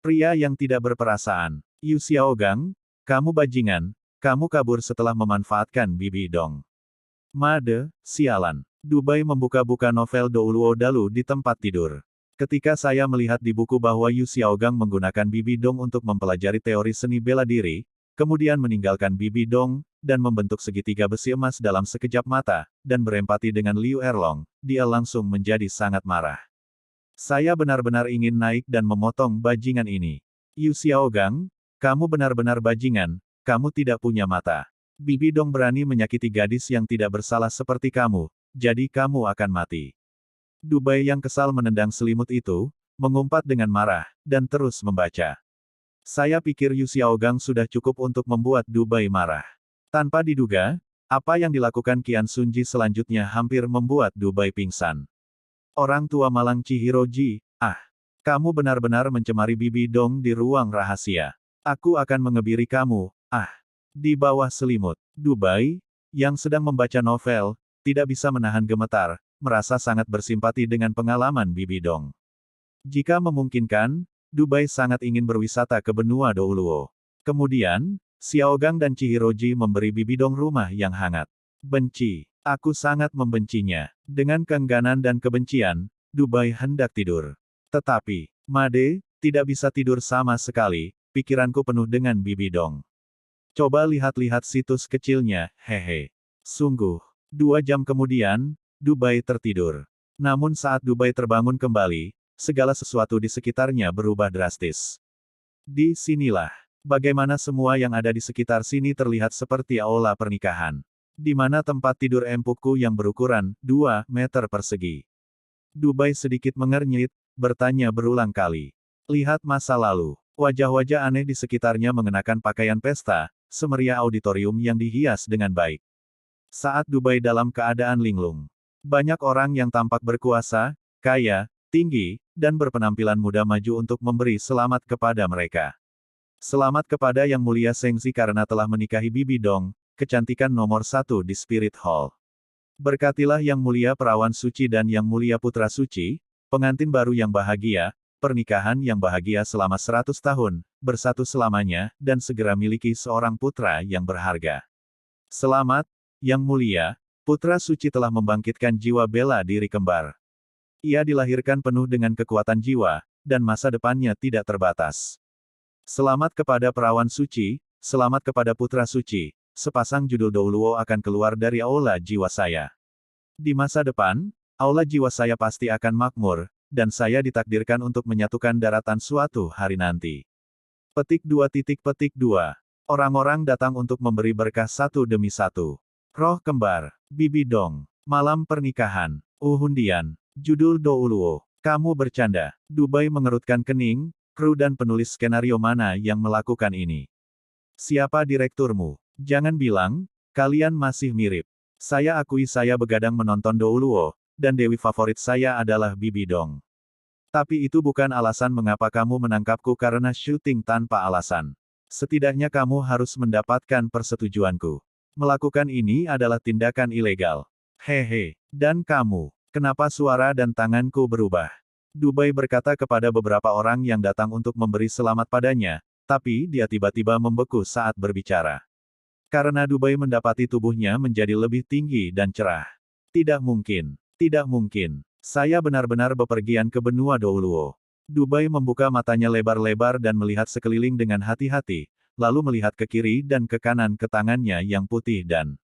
Pria yang tidak berperasaan. Yu Xiaogang, kamu bajingan, kamu kabur setelah memanfaatkan Bibi Dong. Made, sialan. Dubai membuka-buka novel Douluo Dalu di tempat tidur. Ketika saya melihat di buku bahwa Yu Xiaogang menggunakan Bibi Dong untuk mempelajari teori seni bela diri, kemudian meninggalkan Bibi Dong, dan membentuk segitiga besi emas dalam sekejap mata, dan berempati dengan Liu Erlong, dia langsung menjadi sangat marah. Saya benar-benar ingin naik dan memotong bajingan ini. Yu Xiaogang, kamu benar-benar bajingan, kamu tidak punya mata. Bibi Dong berani menyakiti gadis yang tidak bersalah seperti kamu, jadi kamu akan mati. Dubai yang kesal menendang selimut itu, mengumpat dengan marah, dan terus membaca. Saya pikir Yu Xiaogang sudah cukup untuk membuat Dubai marah. Tanpa diduga, apa yang dilakukan Qian Sunji selanjutnya hampir membuat Dubai pingsan. Orang tua malang Chihiroji, kamu benar-benar mencemari Bibi Dong di ruang rahasia. Aku akan mengebiri kamu, Di bawah selimut, Dubai, yang sedang membaca novel, tidak bisa menahan gemetar, merasa sangat bersimpati dengan pengalaman Bibi Dong. Jika memungkinkan, Dubai sangat ingin berwisata ke benua Douluo. Kemudian, Xiaogang dan Chihiroji memberi Bibi Dong rumah yang hangat. Benci. Aku sangat membencinya. Dengan keengganan dan kebencian, Dubai hendak tidur. Tetapi, Made, tidak bisa tidur sama sekali, pikiranku penuh dengan Bibi Dong. Coba lihat-lihat situs kecilnya, hehe. Sungguh. 2 jam kemudian, Dubai tertidur. Namun saat Dubai terbangun kembali, segala sesuatu di sekitarnya berubah drastis. Di sinilah, bagaimana semua yang ada di sekitar sini terlihat seperti aula pernikahan. Di mana tempat tidur empuku yang berukuran 2 meter persegi. Dubai sedikit mengernyit, bertanya berulang kali. Lihat masa lalu. Wajah-wajah aneh di sekitarnya mengenakan pakaian pesta, semeriah auditorium yang dihias dengan baik. Saat Dubai dalam keadaan linglung. Banyak orang yang tampak berkuasa, kaya, tinggi, dan berpenampilan muda maju untuk memberi selamat kepada mereka. Selamat kepada Yang Mulia Sengzi karena telah menikahi Bibi Dong, kecantikan nomor 1 di Spirit Hall. Berkatilah Yang Mulia Perawan Suci dan Yang Mulia Putra Suci, pengantin baru yang bahagia, pernikahan yang bahagia selama 100 tahun, bersatu selamanya, dan segera miliki seorang putra yang berharga. Selamat, Yang Mulia, Putra Suci telah membangkitkan jiwa bela diri kembar. Ia dilahirkan penuh dengan kekuatan jiwa, dan masa depannya tidak terbatas. Selamat kepada Perawan Suci, selamat kepada Putra Suci, sepasang judul Douluo akan keluar dari aula jiwa saya. Di masa depan, aula jiwa saya pasti akan makmur, dan saya ditakdirkan untuk menyatukan daratan suatu hari nanti. Petik 2. Orang-orang datang untuk memberi berkah satu demi satu. Roh kembar, Bibi Dong, malam pernikahan, undian, judul Douluo. Kamu bercanda. Dubai mengerutkan kening, kru dan penulis skenario mana yang melakukan ini? Siapa direkturmu? Jangan bilang, kalian masih mirip. Saya akui saya begadang menonton Douluo, dan dewi favorit saya adalah Bibi Dong. Tapi itu bukan alasan mengapa kamu menangkapku karena syuting tanpa alasan. Setidaknya kamu harus mendapatkan persetujuanku. Melakukan ini adalah tindakan ilegal. Hehe. Dan kamu, kenapa suara dan tanganku berubah? Dubai berkata kepada beberapa orang yang datang untuk memberi selamat padanya, tapi dia tiba-tiba membeku saat berbicara. Karena Dubai mendapati tubuhnya menjadi lebih tinggi dan cerah. Tidak mungkin. Tidak mungkin. Saya benar-benar bepergian ke benua Douluo. Dubai membuka matanya lebar-lebar dan melihat sekeliling dengan hati-hati, lalu melihat ke kiri dan ke kanan ke tangannya yang putih dan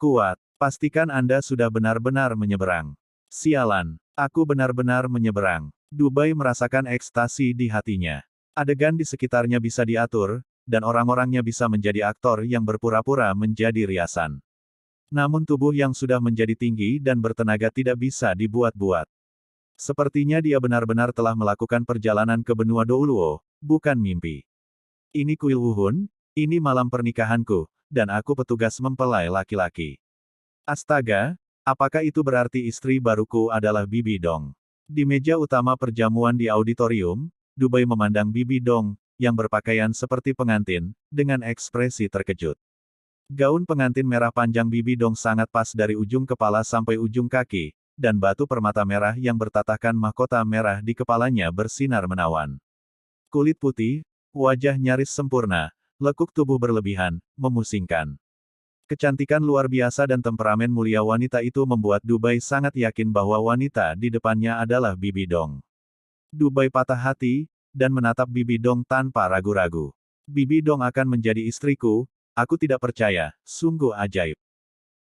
kuat. Pastikan Anda sudah benar-benar menyeberang. Sialan, aku benar-benar menyeberang. Dubai merasakan ekstasi di hatinya. Adegan di sekitarnya bisa diatur, dan orang-orangnya bisa menjadi aktor yang berpura-pura menjadi riasan. Namun tubuh yang sudah menjadi tinggi dan bertenaga tidak bisa dibuat-buat. Sepertinya dia benar-benar telah melakukan perjalanan ke benua Douluo, bukan mimpi. Ini kuil Wuhun, ini malam pernikahanku, dan aku petugas mempelai laki-laki. Astaga, apakah itu berarti istri baruku adalah Bibi Dong? Di meja utama perjamuan di auditorium, Dubai memandang Bibi Dong, yang berpakaian seperti pengantin, dengan ekspresi terkejut. Gaun pengantin merah panjang Bibi Dong sangat pas dari ujung kepala sampai ujung kaki, dan batu permata merah yang bertatahkan mahkota merah di kepalanya bersinar menawan. Kulit putih, wajah nyaris sempurna, lekuk tubuh berlebihan, memusingkan. Kecantikan luar biasa dan temperamen mulia wanita itu membuat Dubai sangat yakin bahwa wanita di depannya adalah Bibi Dong. Dubai patah hati, dan menatap Bibi Dong tanpa ragu-ragu. Bibi Dong akan menjadi istriku, aku tidak percaya, sungguh ajaib.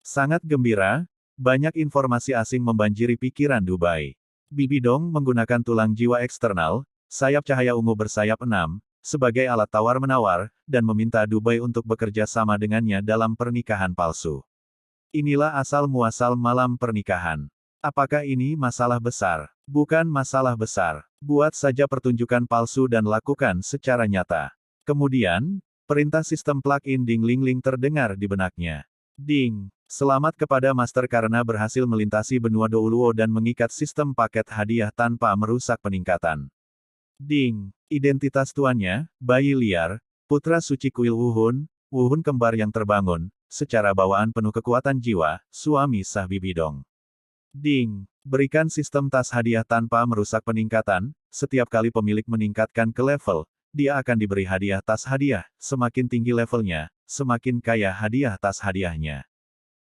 Sangat gembira, banyak informasi asing membanjiri pikiran Dubai. Bibi Dong menggunakan tulang jiwa eksternal, sayap cahaya ungu bersayap 6, sebagai alat tawar-menawar, dan meminta Dubai untuk bekerja sama dengannya dalam pernikahan palsu. Inilah asal-muasal malam pernikahan. Apakah ini masalah besar? Bukan masalah besar. Buat saja pertunjukan palsu dan lakukan secara nyata. Kemudian, perintah sistem plug-in Ding Ling Ling terdengar di benaknya. Ding! Selamat kepada Master karena berhasil melintasi benua Douluo dan mengikat sistem paket hadiah tanpa merusak peningkatan. Ding! Identitas tuannya, bayi liar, putra suci kuil Wuhun, Wuhun kembar yang terbangun, secara bawaan penuh kekuatan jiwa, suami sah Bibi Dong. Ding! Berikan sistem tas hadiah tanpa merusak peningkatan, setiap kali pemilik meningkatkan ke level, dia akan diberi hadiah tas hadiah, semakin tinggi levelnya, semakin kaya hadiah tas hadiahnya.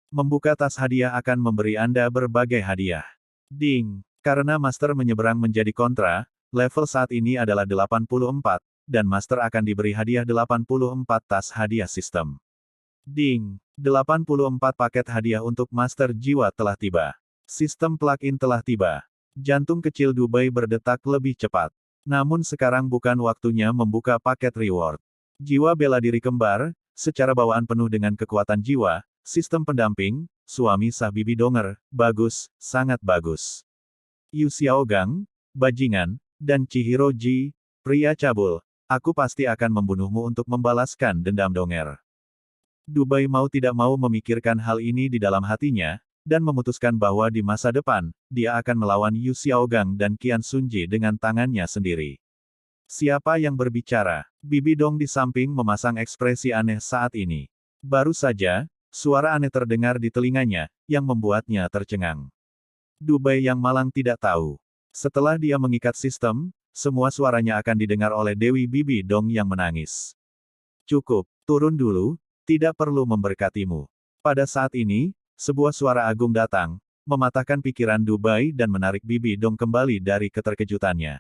Membuka tas hadiah akan memberi Anda berbagai hadiah. Ding! Karena Master menyeberang menjadi kontra, level saat ini adalah 84, dan Master akan diberi hadiah 84 tas hadiah sistem. Ding! 84 paket hadiah untuk Master Jiwa telah tiba. Sistem plug-in telah tiba. Jantung kecil Dubai berdetak lebih cepat. Namun sekarang bukan waktunya membuka paket reward. Jiwa bela diri kembar, secara bawaan penuh dengan kekuatan jiwa, sistem pendamping, suami sah Bibi Donger, bagus, sangat bagus. Yu Xiaogang, bajingan, dan Chihiro Ji, pria cabul, aku pasti akan membunuhmu untuk membalaskan dendam Donger. Dubai mau tidak mau memikirkan hal ini di dalam hatinya, dan memutuskan bahwa di masa depan, dia akan melawan Yu Xiaogang dan Qian Sunji dengan tangannya sendiri. Siapa yang berbicara? Bibi Dong di samping memasang ekspresi aneh saat ini. Baru saja, suara aneh terdengar di telinganya, yang membuatnya tercengang. Dubai yang malang tidak tahu. Setelah dia mengikat sistem, semua suaranya akan didengar oleh Dewi Bibi Dong yang menangis. Cukup, turun dulu, tidak perlu memberkatimu. Pada saat ini, sebuah suara agung datang, mematahkan pikiran Dubai dan menarik Bibi Dong kembali dari keterkejutannya.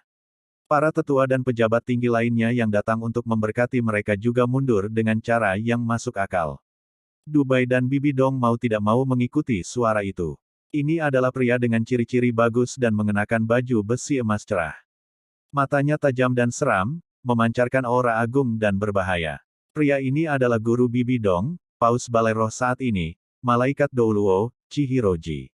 Para tetua dan pejabat tinggi lainnya yang datang untuk memberkati mereka juga mundur dengan cara yang masuk akal. Dubai dan Bibi Dong mau tidak mau mengikuti suara itu. Ini adalah pria dengan ciri-ciri bagus dan mengenakan baju besi emas cerah. Matanya tajam dan seram, memancarkan aura agung dan berbahaya. Pria ini adalah guru Bibi Dong, Paus Balai Roh saat ini, Malaikat Douluo, Chihiro Ji.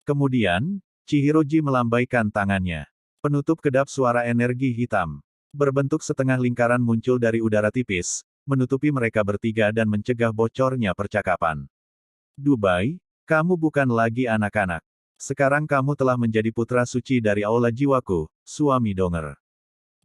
Kemudian, Chihiro Ji melambaikan tangannya. Penutup kedap suara energi hitam. Berbentuk setengah lingkaran muncul dari udara tipis, menutupi mereka bertiga dan mencegah bocornya percakapan. Dubai, kamu bukan lagi anak-anak. Sekarang kamu telah menjadi putra suci dari aula jiwaku, suami Donger.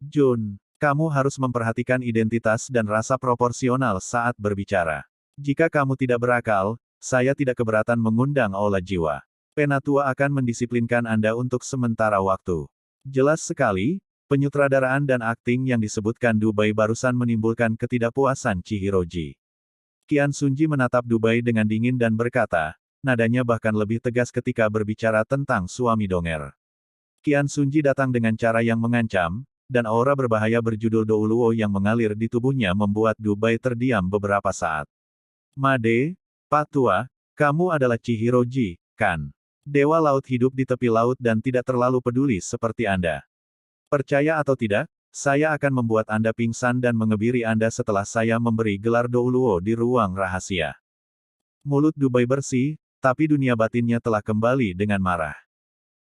Jun, kamu harus memperhatikan identitas dan rasa proporsional saat berbicara. Jika kamu tidak berakal, saya tidak keberatan mengundang aula jiwa. Penatua akan mendisiplinkan Anda untuk sementara waktu. Jelas sekali, penyutradaraan dan akting yang disebutkan Dubai barusan menimbulkan ketidakpuasan Chihiro Ji. Qian Sunji menatap Dubai dengan dingin dan berkata, nadanya bahkan lebih tegas ketika berbicara tentang suami Donger. Qian Sunji datang dengan cara yang mengancam, dan aura berbahaya berjudul Douluo yang mengalir di tubuhnya membuat Dubai terdiam beberapa saat. Made, Pak Tua, kamu adalah Chihiro Ji, kan? Dewa laut hidup di tepi laut dan tidak terlalu peduli seperti Anda. Percaya atau tidak, saya akan membuat Anda pingsan dan mengebiri Anda setelah saya memberi gelar Douluo di ruang rahasia. Mulut Dubai bersih, tapi dunia batinnya telah kembali dengan marah.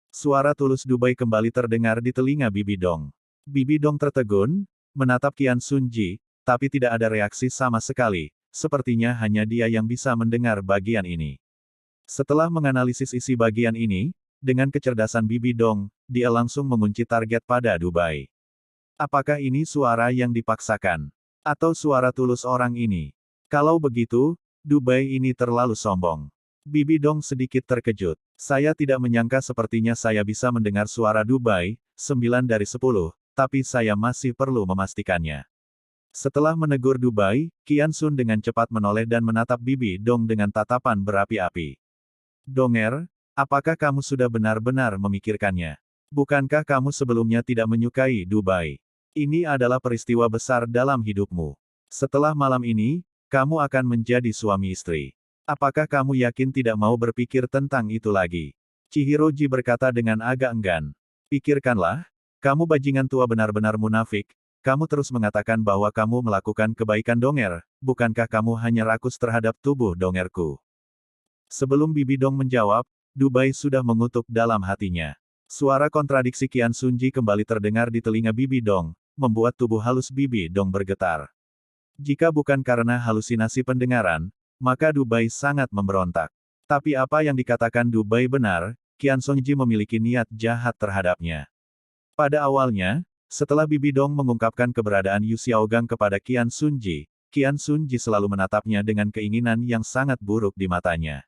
Suara tulus Dubai kembali terdengar di telinga Bibi Dong. Bibi Dong tertegun, menatap Qian Sunji, tapi tidak ada reaksi sama sekali, sepertinya hanya dia yang bisa mendengar bagian ini. Setelah menganalisis isi bagian ini, dengan kecerdasan Bibi Dong, dia langsung mengunci target pada Dubai. Apakah ini suara yang dipaksakan? Atau suara tulus orang ini? Kalau begitu, Dubai ini terlalu sombong. Bibi Dong sedikit terkejut. Saya tidak menyangka sepertinya saya bisa mendengar suara Dubai, 9 dari 10, tapi saya masih perlu memastikannya. Setelah menegur Dubai, Qian Sun dengan cepat menoleh dan menatap Bibi Dong dengan tatapan berapi-api. Donger, apakah kamu sudah benar-benar memikirkannya? Bukankah kamu sebelumnya tidak menyukai Dubai? Ini adalah peristiwa besar dalam hidupmu. Setelah malam ini, kamu akan menjadi suami istri. Apakah kamu yakin tidak mau berpikir tentang itu lagi? Chihiroji berkata dengan agak enggan. Pikirkanlah, kamu bajingan tua benar-benar munafik. Kamu terus mengatakan bahwa kamu melakukan kebaikan Donger, bukankah kamu hanya rakus terhadap tubuh Dongerku? Sebelum Bibi Dong menjawab, Dubai sudah mengutuk dalam hatinya. Suara kontradiksi Qian Sunji kembali terdengar di telinga Bibi Dong, membuat tubuh halus Bibi Dong bergetar. Jika bukan karena halusinasi pendengaran, maka Dubai sangat memberontak. Tapi apa yang dikatakan Dubai benar, Qian Sunji memiliki niat jahat terhadapnya. Pada awalnya, setelah Bibi Dong mengungkapkan keberadaan Yu Xiaogang kepada Qian Sunji selalu menatapnya dengan keinginan yang sangat buruk di matanya.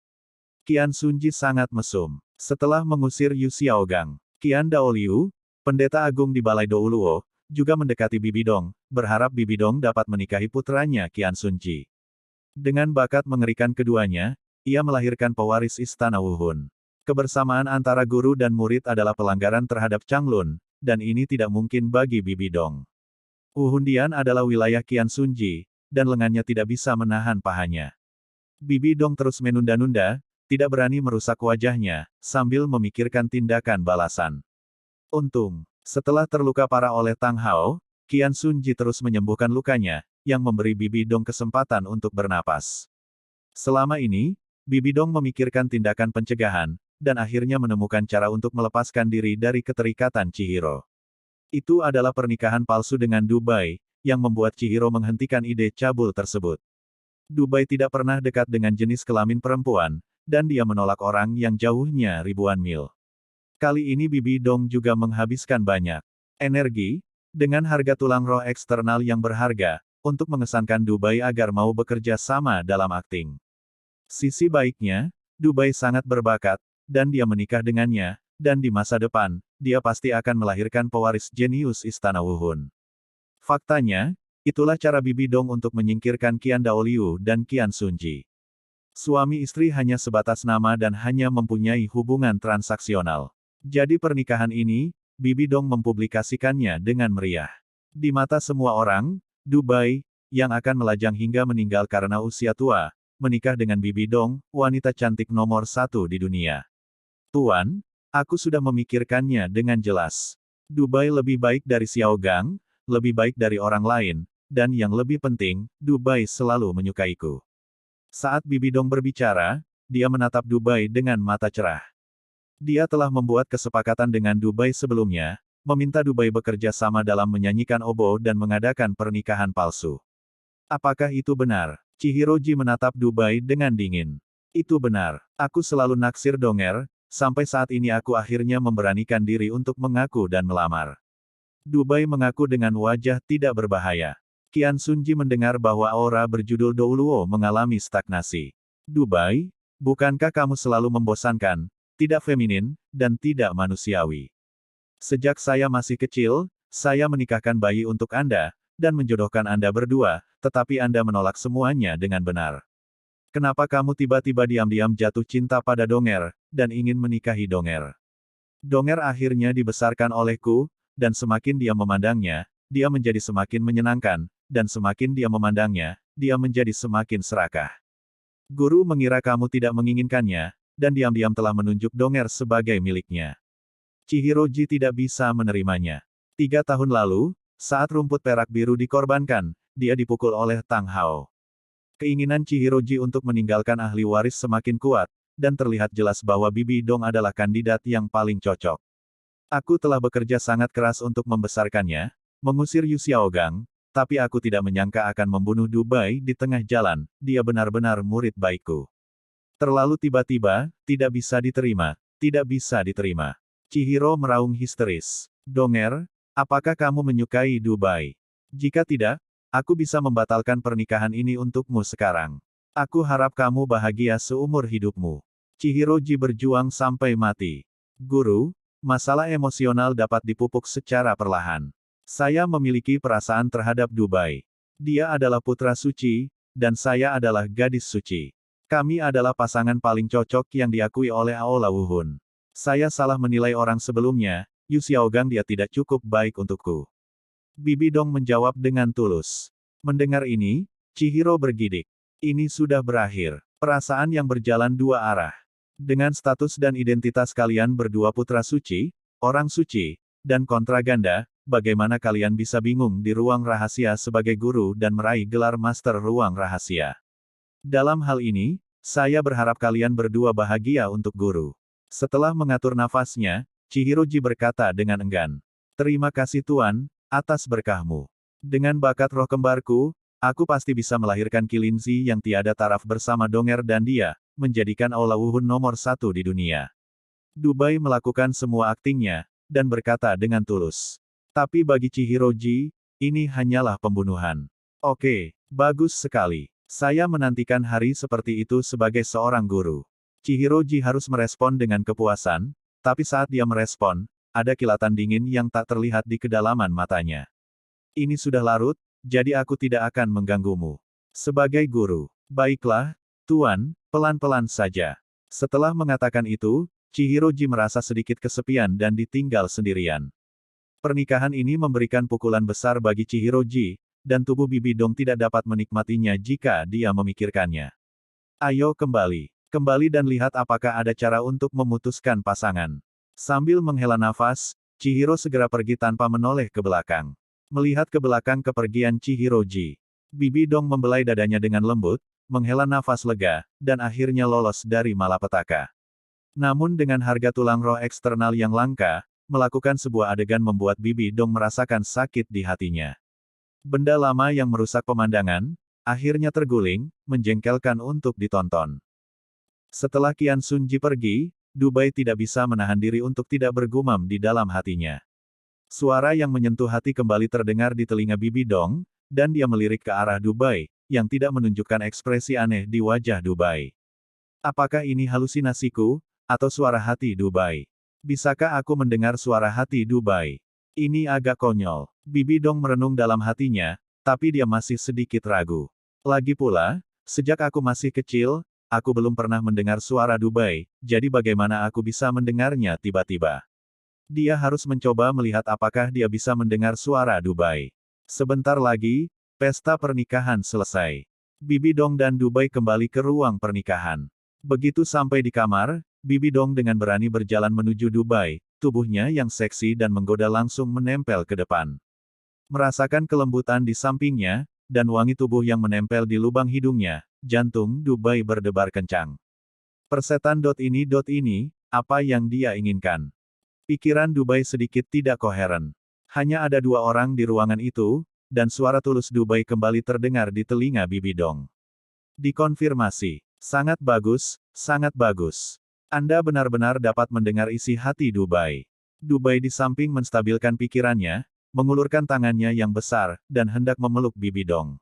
Qian Sunji sangat mesum. Setelah mengusir Yu Xiaogang, Qian Daoliu, pendeta agung di Balai Douluo, juga mendekati Bibi Dong, berharap Bibi Dong dapat menikahi putranya Qian Sunji. Dengan bakat mengerikan keduanya, ia melahirkan pewaris Istana Wuhun. Kebersamaan antara guru dan murid adalah pelanggaran terhadap Changlun, dan ini tidak mungkin bagi Bibi Dong. Wuhundian adalah wilayah Qian Sunji, dan lengannya tidak bisa menahan pahanya. Bibi Dong terus menunda-nunda, tidak berani merusak wajahnya, sambil memikirkan tindakan balasan. Untung, setelah terluka parah oleh Tang Hao, Qian Sunji terus menyembuhkan lukanya, yang memberi Bibi Dong kesempatan untuk bernapas. Selama ini, Bibi Dong memikirkan tindakan pencegahan, dan akhirnya menemukan cara untuk melepaskan diri dari keterikatan Chihiro. Itu adalah pernikahan palsu dengan Dubai, yang membuat Chihiro menghentikan ide cabul tersebut. Dubai tidak pernah dekat dengan jenis kelamin perempuan, dan dia menolak orang yang jauhnya ribuan mil. Kali ini Bibi Dong juga menghabiskan banyak energi, dengan harga tulang roh eksternal yang berharga, untuk mengesankan Dubai agar mau bekerja sama dalam akting. Sisi baiknya, Dubai sangat berbakat, dan dia menikah dengannya, dan di masa depan, dia pasti akan melahirkan pewaris jenius Istana Wuhun. Faktanya, itulah cara Bibi Dong untuk menyingkirkan Qian Daoliu dan Qian Sunji. Suami istri hanya sebatas nama dan hanya mempunyai hubungan transaksional. Jadi pernikahan ini, Bibi Dong mempublikasikannya dengan meriah. Di mata semua orang, Dubai, yang akan melajang hingga meninggal karena usia tua, menikah dengan Bibi Dong, wanita cantik nomor 1 di dunia. Tuan, aku sudah memikirkannya dengan jelas. Dubai lebih baik dari Xiaogang, lebih baik dari orang lain, dan yang lebih penting, Dubai selalu menyukaiku. Saat Bibi Dong berbicara, dia menatap Dubai dengan mata cerah. Dia telah membuat kesepakatan dengan Dubai sebelumnya, meminta Dubai bekerja sama dalam menyanyikan oboe dan mengadakan pernikahan palsu. Apakah itu benar? Chihiroji menatap Dubai dengan dingin. Itu benar. Aku selalu naksir Donger, sampai saat ini aku akhirnya memberanikan diri untuk mengaku dan melamar. Dubai mengaku dengan wajah tidak berbahaya. Qian Sunji mendengar bahwa aura berjudul Douluo mengalami stagnasi. Dubai, bukankah kamu selalu membosankan, tidak feminin, dan tidak manusiawi? Sejak saya masih kecil, saya menikahkan bayi untuk Anda, dan menjodohkan Anda berdua, tetapi Anda menolak semuanya dengan benar. Kenapa kamu tiba-tiba diam-diam jatuh cinta pada Donger, dan ingin menikahi Donger? Donger akhirnya dibesarkan olehku, dan semakin dia memandangnya, dia menjadi semakin menyenangkan, dan semakin dia memandangnya, dia menjadi semakin serakah. Guru mengira kamu tidak menginginkannya, dan diam-diam telah menunjuk Donger sebagai miliknya. Chihiroji tidak bisa menerimanya. 3 tahun lalu, saat rumput perak biru dikorbankan, dia dipukul oleh Tang Hao. Keinginan Chihiroji untuk meninggalkan ahli waris semakin kuat, dan terlihat jelas bahwa Bibi Dong adalah kandidat yang paling cocok. Aku telah bekerja sangat keras untuk membesarkannya, mengusir Yu Xiaogang, tapi aku tidak menyangka akan membunuh Dubai di tengah jalan, dia benar-benar murid baikku. Terlalu tiba-tiba, tidak bisa diterima, tidak bisa diterima. Chihiro meraung histeris. Donger, apakah kamu menyukai Dubai? Jika tidak, aku bisa membatalkan pernikahan ini untukmu sekarang. Aku harap kamu bahagia seumur hidupmu. Chihiroji berjuang sampai mati. Guru, masalah emosional dapat dipupuk secara perlahan. Saya memiliki perasaan terhadap Dubai. Dia adalah putra suci, dan saya adalah gadis suci. Kami adalah pasangan paling cocok yang diakui oleh Aola Wuhun. Saya salah menilai orang sebelumnya, Yu Xiaogang dia tidak cukup baik untukku. Bibi Dong menjawab dengan tulus. Mendengar ini, Chihiro bergidik. Ini sudah berakhir. Perasaan yang berjalan dua arah. Dengan status dan identitas kalian berdua putra suci, orang suci, dan kontraganda, bagaimana kalian bisa bingung di ruang rahasia sebagai guru dan meraih gelar master ruang rahasia? Dalam hal ini, saya berharap kalian berdua bahagia untuk guru. Setelah mengatur nafasnya, Chihiroji berkata dengan enggan. Terima kasih Tuan, atas berkahmu. Dengan bakat roh kembarku, aku pasti bisa melahirkan Kilinzi yang tiada taraf bersama Donger dan dia, menjadikan Aola Wuhun nomor 1 di dunia. Dubai melakukan semua aktingnya, dan berkata dengan tulus. Tapi bagi Chihiroji, ini hanyalah pembunuhan. Oke, bagus sekali. Saya menantikan hari seperti itu sebagai seorang guru. Chihiroji harus merespon dengan kepuasan, tapi saat dia merespon, ada kilatan dingin yang tak terlihat di kedalaman matanya. Ini sudah larut, jadi aku tidak akan mengganggumu. Sebagai guru, baiklah, Tuan, pelan-pelan saja. Setelah mengatakan itu, Chihiroji merasa sedikit kesepian dan ditinggal sendirian. Pernikahan ini memberikan pukulan besar bagi Chihiroji, dan tubuh Bibi Dong tidak dapat menikmatinya jika dia memikirkannya. Ayo kembali. Kembali dan lihat apakah ada cara untuk memutuskan pasangan. Sambil menghela nafas, Chihiro segera pergi tanpa menoleh ke belakang. Melihat ke belakang kepergian Chihiroji, Bibi Dong membelai dadanya dengan lembut, menghela nafas lega, dan akhirnya lolos dari malapetaka. Namun dengan harga tulang roh eksternal yang langka, melakukan sebuah adegan membuat Bibi Dong merasakan sakit di hatinya. Benda lama yang merusak pemandangan, akhirnya terguling, menjengkelkan untuk ditonton. Setelah Qian Sunji pergi, Dubai tidak bisa menahan diri untuk tidak bergumam di dalam hatinya. Suara yang menyentuh hati kembali terdengar di telinga Bibi Dong, dan dia melirik ke arah Dubai, yang tidak menunjukkan ekspresi aneh di wajah Dubai. Apakah ini halusinasiku, atau suara hati Dubai? Bisakah aku mendengar suara hati Dubai? Ini agak konyol. Bibi Dong merenung dalam hatinya, tapi dia masih sedikit ragu. Lagi pula, sejak aku masih kecil, aku belum pernah mendengar suara Dubai, jadi bagaimana aku bisa mendengarnya tiba-tiba? Dia harus mencoba melihat apakah dia bisa mendengar suara Dubai. Sebentar lagi, pesta pernikahan selesai. Bibi Dong dan Dubai kembali ke ruang pernikahan. Begitu sampai di kamar, Bibi Dong dengan berani berjalan menuju Dubai, tubuhnya yang seksi dan menggoda langsung menempel ke depan. Merasakan kelembutan di sampingnya, dan wangi tubuh yang menempel di lubang hidungnya, jantung Dubai berdebar kencang. Persetan ini, apa yang dia inginkan? Pikiran Dubai sedikit tidak koheren. Hanya ada dua orang di ruangan itu, dan suara tulus Dubai kembali terdengar di telinga Bibi Dong. Dikonfirmasi. Sangat bagus, sangat bagus. Anda benar-benar dapat mendengar isi hati Dubai. Dubai di samping menstabilkan pikirannya, mengulurkan tangannya yang besar, dan hendak memeluk Bibi Dong.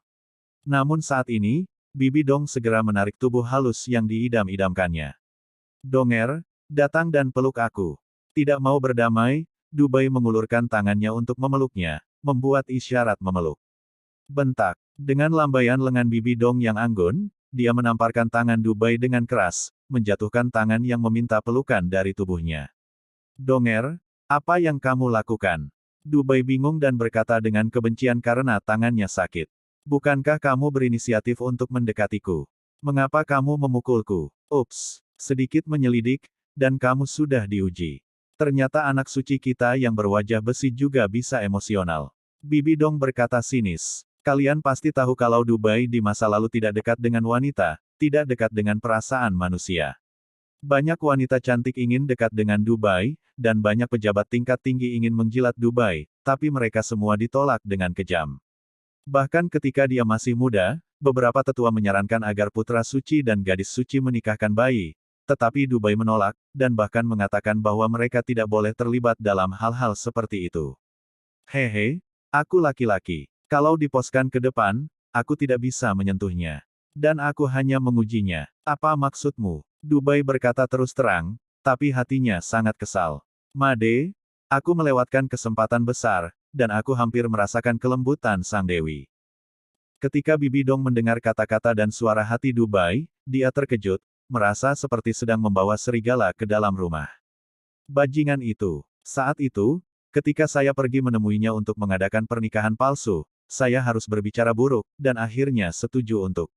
Namun saat ini, Bibi Dong segera menarik tubuh halus yang diidam-idamkannya. Donger, datang dan peluk aku. Tidak mau berdamai, Dubai mengulurkan tangannya untuk memeluknya, membuat isyarat memeluk. Bentak. Dengan lambaian lengan Bibi Dong yang anggun, dia menamparkan tangan Dubai dengan keras, menjatuhkan tangan yang meminta pelukan dari tubuhnya. Donger, apa yang kamu lakukan? Dubai bingung dan berkata dengan kebencian karena tangannya sakit. Bukankah kamu berinisiatif untuk mendekatiku? Mengapa kamu memukulku? Ups, sedikit menyelidik, dan kamu sudah diuji. Ternyata anak suci kita yang berwajah besi juga bisa emosional. Bibi Dong berkata sinis. Kalian pasti tahu kalau Dubai di masa lalu tidak dekat dengan wanita, tidak dekat dengan perasaan manusia. Banyak wanita cantik ingin dekat dengan Dubai, dan banyak pejabat tingkat tinggi ingin menjilat Dubai, tapi mereka semua ditolak dengan kejam. Bahkan ketika dia masih muda, beberapa tetua menyarankan agar putra suci dan gadis suci menikahkan bayi, tetapi Dubai menolak, dan bahkan mengatakan bahwa mereka tidak boleh terlibat dalam hal-hal seperti itu. Hehe, aku laki-laki. Kalau diposkan ke depan, aku tidak bisa menyentuhnya. Dan aku hanya mengujinya. Apa maksudmu? Dubai berkata terus terang, tapi hatinya sangat kesal. Made, Aku melewatkan kesempatan besar, dan aku hampir merasakan kelembutan sang dewi. Ketika Bibi Dong mendengar kata-kata dan suara hati Dubai, dia terkejut, merasa seperti sedang membawa serigala ke dalam rumah. Bajingan itu. Saat itu, ketika saya pergi menemuinya untuk mengadakan pernikahan palsu, saya harus berbicara buruk, dan akhirnya setuju untuk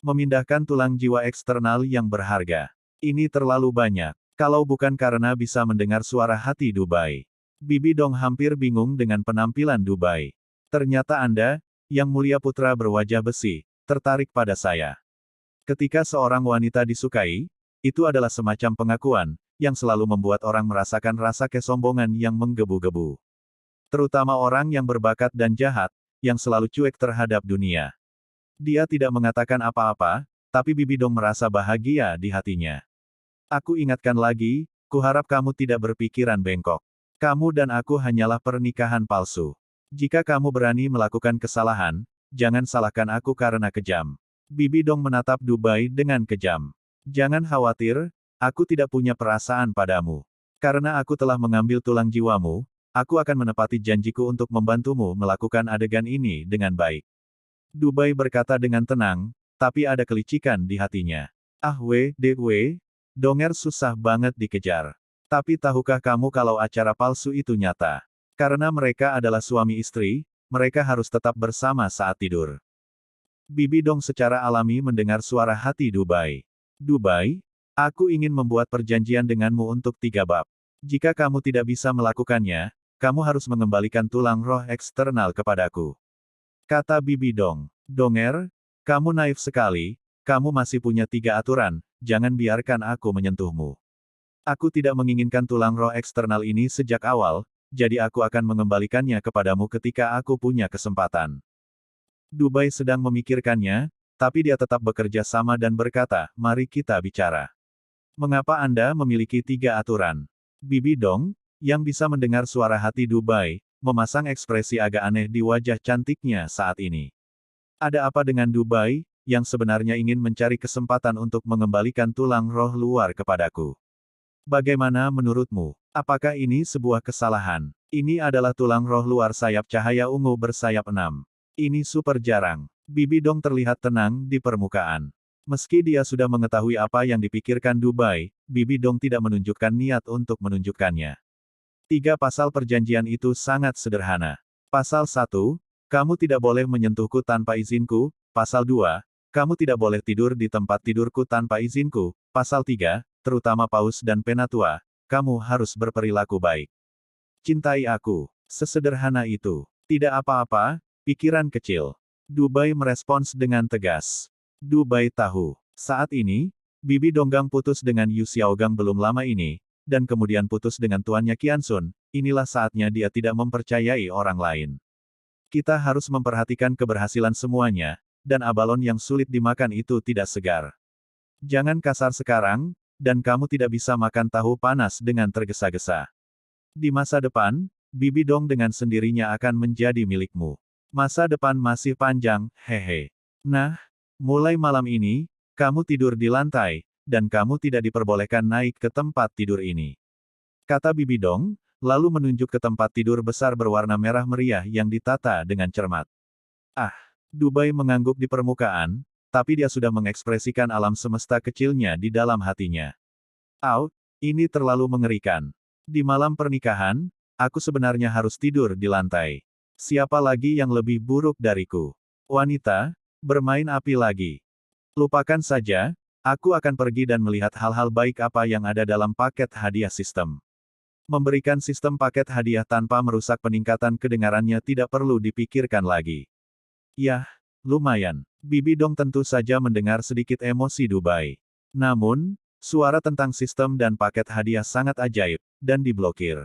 memindahkan tulang jiwa eksternal yang berharga. Ini terlalu banyak. Kalau bukan karena bisa mendengar suara hati Dubai. Bibi Dong hampir bingung dengan penampilan Dubai. Ternyata Anda, Yang Mulia Putra berwajah besi, tertarik pada saya. Ketika seorang wanita disukai, itu adalah semacam pengakuan, yang selalu membuat orang merasakan rasa kesombongan yang menggebu-gebu. Terutama orang yang berbakat dan jahat, yang selalu cuek terhadap dunia. Dia tidak mengatakan apa-apa, tapi Bibi Dong merasa bahagia di hatinya. Aku ingatkan lagi, kuharap kamu tidak berpikiran bengkok. Kamu dan aku hanyalah pernikahan palsu. Jika kamu berani melakukan kesalahan, jangan salahkan aku karena kejam. Bibi Dong menatap Dubai dengan kejam. Jangan khawatir, aku tidak punya perasaan padamu. Karena aku telah mengambil tulang jiwamu, aku akan menepati janjiku untuk membantumu melakukan adegan ini dengan baik. Dubai berkata dengan tenang, tapi ada kelicikan di hatinya. Ah Donger susah banget dikejar. Tapi tahukah kamu kalau acara palsu itu nyata? Karena mereka adalah suami istri, mereka harus tetap bersama saat tidur. Bibi Dong secara alami mendengar suara hati Dubai. Dubai, aku ingin membuat perjanjian denganmu untuk 3 bab. Jika kamu tidak bisa melakukannya, kamu harus mengembalikan tulang roh eksternal kepadaku. Kata Bibi Dong. Donger, kamu naif sekali, kamu masih punya 3 aturan, jangan biarkan aku menyentuhmu. Aku tidak menginginkan tulang roh eksternal ini sejak awal, jadi aku akan mengembalikannya kepadamu ketika aku punya kesempatan. Dubai sedang memikirkannya, tapi dia tetap bekerja sama dan berkata, mari kita bicara. Mengapa Anda memiliki 3 aturan? Bibi Dong, yang bisa mendengar suara hati Dubai, memasang ekspresi agak aneh di wajah cantiknya saat ini. Ada apa dengan Dubai, yang sebenarnya ingin mencari kesempatan untuk mengembalikan tulang roh luar kepadaku? Bagaimana menurutmu? Apakah ini sebuah kesalahan? Ini adalah tulang roh luar sayap cahaya ungu bersayap 6. Ini super jarang. Bibi Dong terlihat tenang di permukaan. Meski dia sudah mengetahui apa yang dipikirkan Dubai, Bibi Dong tidak menunjukkan niat untuk menunjukkannya. 3 pasal perjanjian itu sangat sederhana. Pasal 1, kamu tidak boleh menyentuhku tanpa izinku. Pasal 2, kamu tidak boleh tidur di tempat tidurku tanpa izinku. Pasal 3, terutama paus dan penatua, kamu harus berperilaku baik. Cintai aku. Sesederhana itu. Tidak apa-apa, pikiran kecil. Dubai merespons dengan tegas. Dubai tahu. Saat ini, Bibi Donggang putus dengan Yu Xiaogang belum lama ini, dan kemudian putus dengan tuannya Qiansun, inilah saatnya dia tidak mempercayai orang lain. Kita harus memperhatikan keberhasilan semuanya, dan abalon yang sulit dimakan itu tidak segar. Jangan kasar sekarang, dan kamu tidak bisa makan tahu panas dengan tergesa-gesa. Di masa depan, Bibi Dong dengan sendirinya akan menjadi milikmu. Masa depan masih panjang, hehe. Nah, mulai malam ini, kamu tidur di lantai, dan kamu tidak diperbolehkan naik ke tempat tidur ini. Kata Bibi Dong, lalu menunjuk ke tempat tidur besar berwarna merah meriah yang ditata dengan cermat. Ah, Dubai mengangguk di permukaan, tapi dia sudah mengekspresikan alam semesta kecilnya di dalam hatinya. Ini terlalu mengerikan. Di malam pernikahan, aku sebenarnya harus tidur di lantai. Siapa lagi yang lebih buruk dariku? Wanita, bermain api lagi. Lupakan saja, aku akan pergi dan melihat hal-hal baik apa yang ada dalam paket hadiah sistem. Memberikan sistem paket hadiah tanpa merusak peningkatan kedengarannya tidak perlu dipikirkan lagi. Yah, lumayan. Bibi Dong tentu saja mendengar sedikit emosi Dubai. Namun, suara tentang sistem dan paket hadiah sangat ajaib, dan diblokir.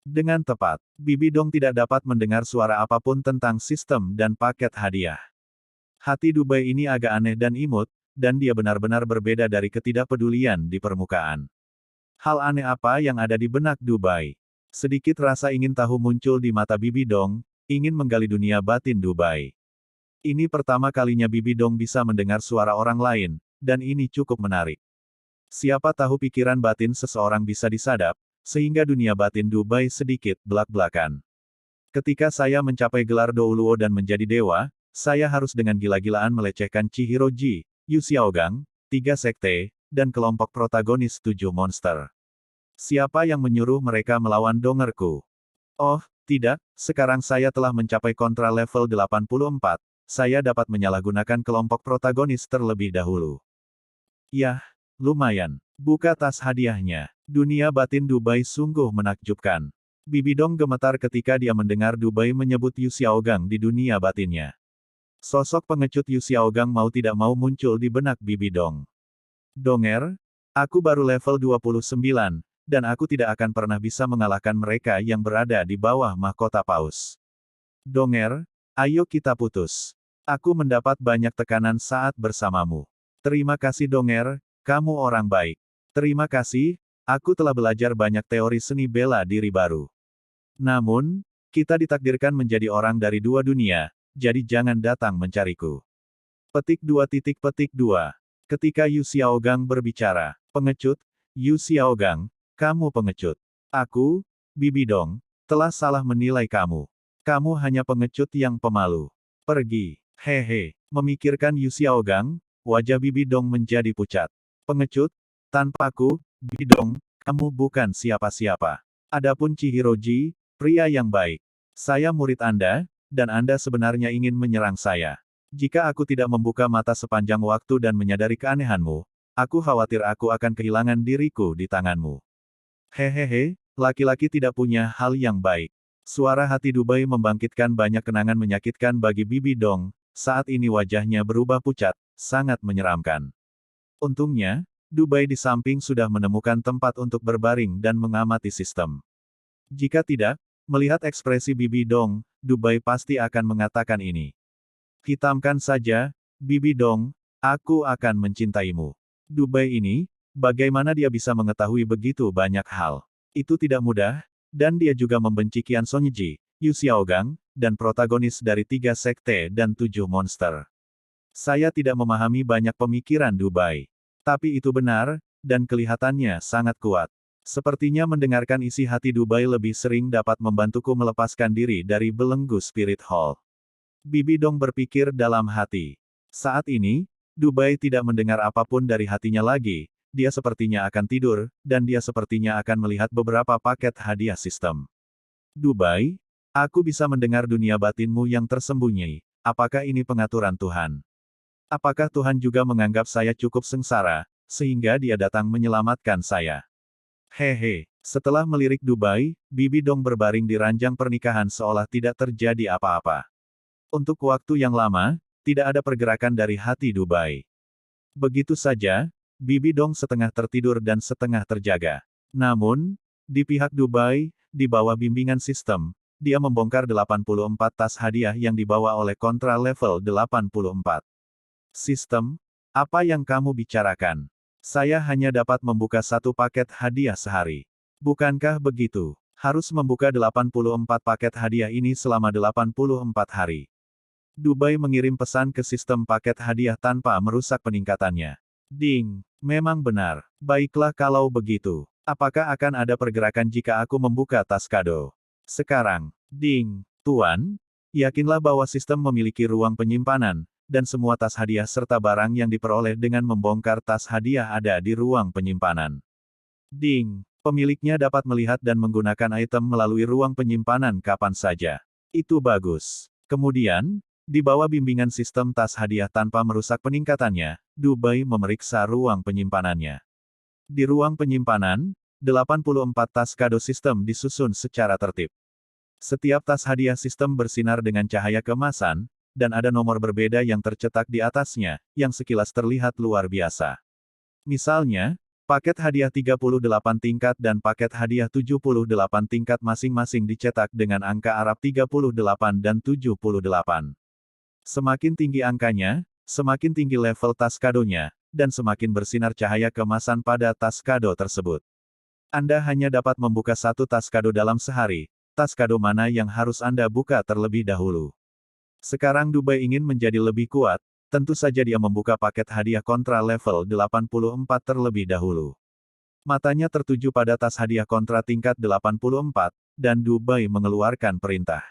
Dengan tepat, Bibi Dong tidak dapat mendengar suara apapun tentang sistem dan paket hadiah. Hati Dubai ini agak aneh dan imut, dan dia benar-benar berbeda dari ketidakpedulian di permukaan. Hal aneh apa yang ada di benak Dubai? Sedikit rasa ingin tahu muncul di mata Bibi Dong, ingin menggali dunia batin Dubai. Ini pertama kalinya Bibi Dong bisa mendengar suara orang lain, dan ini cukup menarik. Siapa tahu pikiran batin seseorang bisa disadap, sehingga dunia batin Dubai sedikit belak-belakan. Ketika saya mencapai gelar Douluo dan menjadi dewa, saya harus dengan gila-gilaan melecehkan Chihiroji, Yu Xiaogang, 3 sekte, dan kelompok protagonis 7 monster. Siapa yang menyuruh mereka melawan dongerku? Oh, tidak, sekarang saya telah mencapai kontra level 84, saya dapat menyalahgunakan kelompok protagonis terlebih dahulu. Yah, lumayan. Buka tas hadiahnya. Dunia batin Dubai sungguh menakjubkan. Bibi Dong gemetar ketika dia mendengar Dubai menyebut Yu Xiaogang di dunia batinnya. Sosok pengecut Yu Xiaogang mau tidak mau muncul di benak Bibi Dong. Donger, aku baru level 29, dan aku tidak akan pernah bisa mengalahkan mereka yang berada di bawah mahkota paus. Donger, ayo kita putus. Aku mendapat banyak tekanan saat bersamamu. Terima kasih Donger, kamu orang baik. Terima kasih, aku telah belajar banyak teori seni bela diri baru. Namun, kita ditakdirkan menjadi orang dari dua dunia, jadi jangan datang mencariku. Petik 2. Ketika Yu Xiaogang berbicara, pengecut, Yu Xiaogang, kamu pengecut. Aku, Bibi Dong, telah salah menilai kamu. Kamu hanya pengecut yang pemalu. Pergi. Hehe. Memikirkan Yu Xiaogang, wajah Bibi Dong menjadi pucat. Pengecut, tanpaku, Bibi Dong, kamu bukan siapa-siapa. Adapun Chihiroji, pria yang baik. Saya murid Anda, dan Anda sebenarnya ingin menyerang saya. Jika aku tidak membuka mata sepanjang waktu dan menyadari keanehanmu, aku khawatir aku akan kehilangan diriku di tanganmu. Hehehe, laki-laki tidak punya hal yang baik. Suara hati Dubai membangkitkan banyak kenangan menyakitkan bagi Bibi Dong, saat ini wajahnya berubah pucat, sangat menyeramkan. Untungnya, Dubai di samping sudah menemukan tempat untuk berbaring dan mengamati sistem. Jika tidak, melihat ekspresi Bibi Dong, Dubai pasti akan mengatakan ini. Hitamkan saja, Bibi Dong, aku akan mencintaimu. Dubai ini, bagaimana dia bisa mengetahui begitu banyak hal? Itu tidak mudah, dan dia juga membenci Qian Songji, Yu Xiaogang, dan protagonis dari 3 sekte dan 7 monster. Saya tidak memahami banyak pemikiran Dubai. Tapi itu benar, dan kelihatannya sangat kuat. Sepertinya mendengarkan isi hati Dubai lebih sering dapat membantuku melepaskan diri dari belenggu Spirit Hall. Bibi Dong berpikir dalam hati. Saat ini, Dubai tidak mendengar apapun dari hatinya lagi, dia sepertinya akan tidur, dan dia sepertinya akan melihat beberapa paket hadiah sistem. Dubai, aku bisa mendengar dunia batinmu yang tersembunyi, apakah ini pengaturan Tuhan? Apakah Tuhan juga menganggap saya cukup sengsara, sehingga dia datang menyelamatkan saya? Hehe, setelah melirik Dubai, Bibi Dong berbaring di ranjang pernikahan seolah tidak terjadi apa-apa. Untuk waktu yang lama, tidak ada pergerakan dari hati Dubai. Begitu saja, Bibi Dong setengah tertidur dan setengah terjaga. Namun, di pihak Dubai, di bawah bimbingan sistem, dia membongkar 84 tas hadiah yang dibawa oleh kontra level 84. Sistem, apa yang kamu bicarakan? Saya hanya dapat membuka satu paket hadiah sehari. Bukankah begitu? Harus membuka 84 paket hadiah ini selama 84 hari. Dubai mengirim pesan ke sistem paket hadiah tanpa merusak peningkatannya. Ding, memang benar. Baiklah kalau begitu. Apakah akan ada pergerakan jika aku membuka tas kado? Sekarang, ding, Tuan, yakinlah bahwa sistem memiliki ruang penyimpanan, dan semua tas hadiah serta barang yang diperoleh dengan membongkar tas hadiah ada di ruang penyimpanan. Ding, pemiliknya dapat melihat dan menggunakan item melalui ruang penyimpanan kapan saja. Itu bagus. Kemudian, di bawah bimbingan sistem tas hadiah tanpa merusak peningkatannya, Dubai memeriksa ruang penyimpanannya. Di ruang penyimpanan, 84 tas kado sistem disusun secara tertib. Setiap tas hadiah sistem bersinar dengan cahaya keemasan, dan ada nomor berbeda yang tercetak di atasnya, yang sekilas terlihat luar biasa. Misalnya, paket hadiah 38 tingkat dan paket hadiah 78 tingkat masing-masing dicetak dengan angka Arab 38 dan 78. Semakin tinggi angkanya, semakin tinggi level tas kadonya, dan semakin bersinar cahaya keemasan pada tas kado tersebut. Anda hanya dapat membuka satu tas kado dalam sehari, tas kado mana yang harus Anda buka terlebih dahulu? Sekarang Dubai ingin menjadi lebih kuat, tentu saja dia membuka paket hadiah kontra level 84 terlebih dahulu. Matanya tertuju pada tas hadiah kontra tingkat 84, dan Dubai mengeluarkan perintah.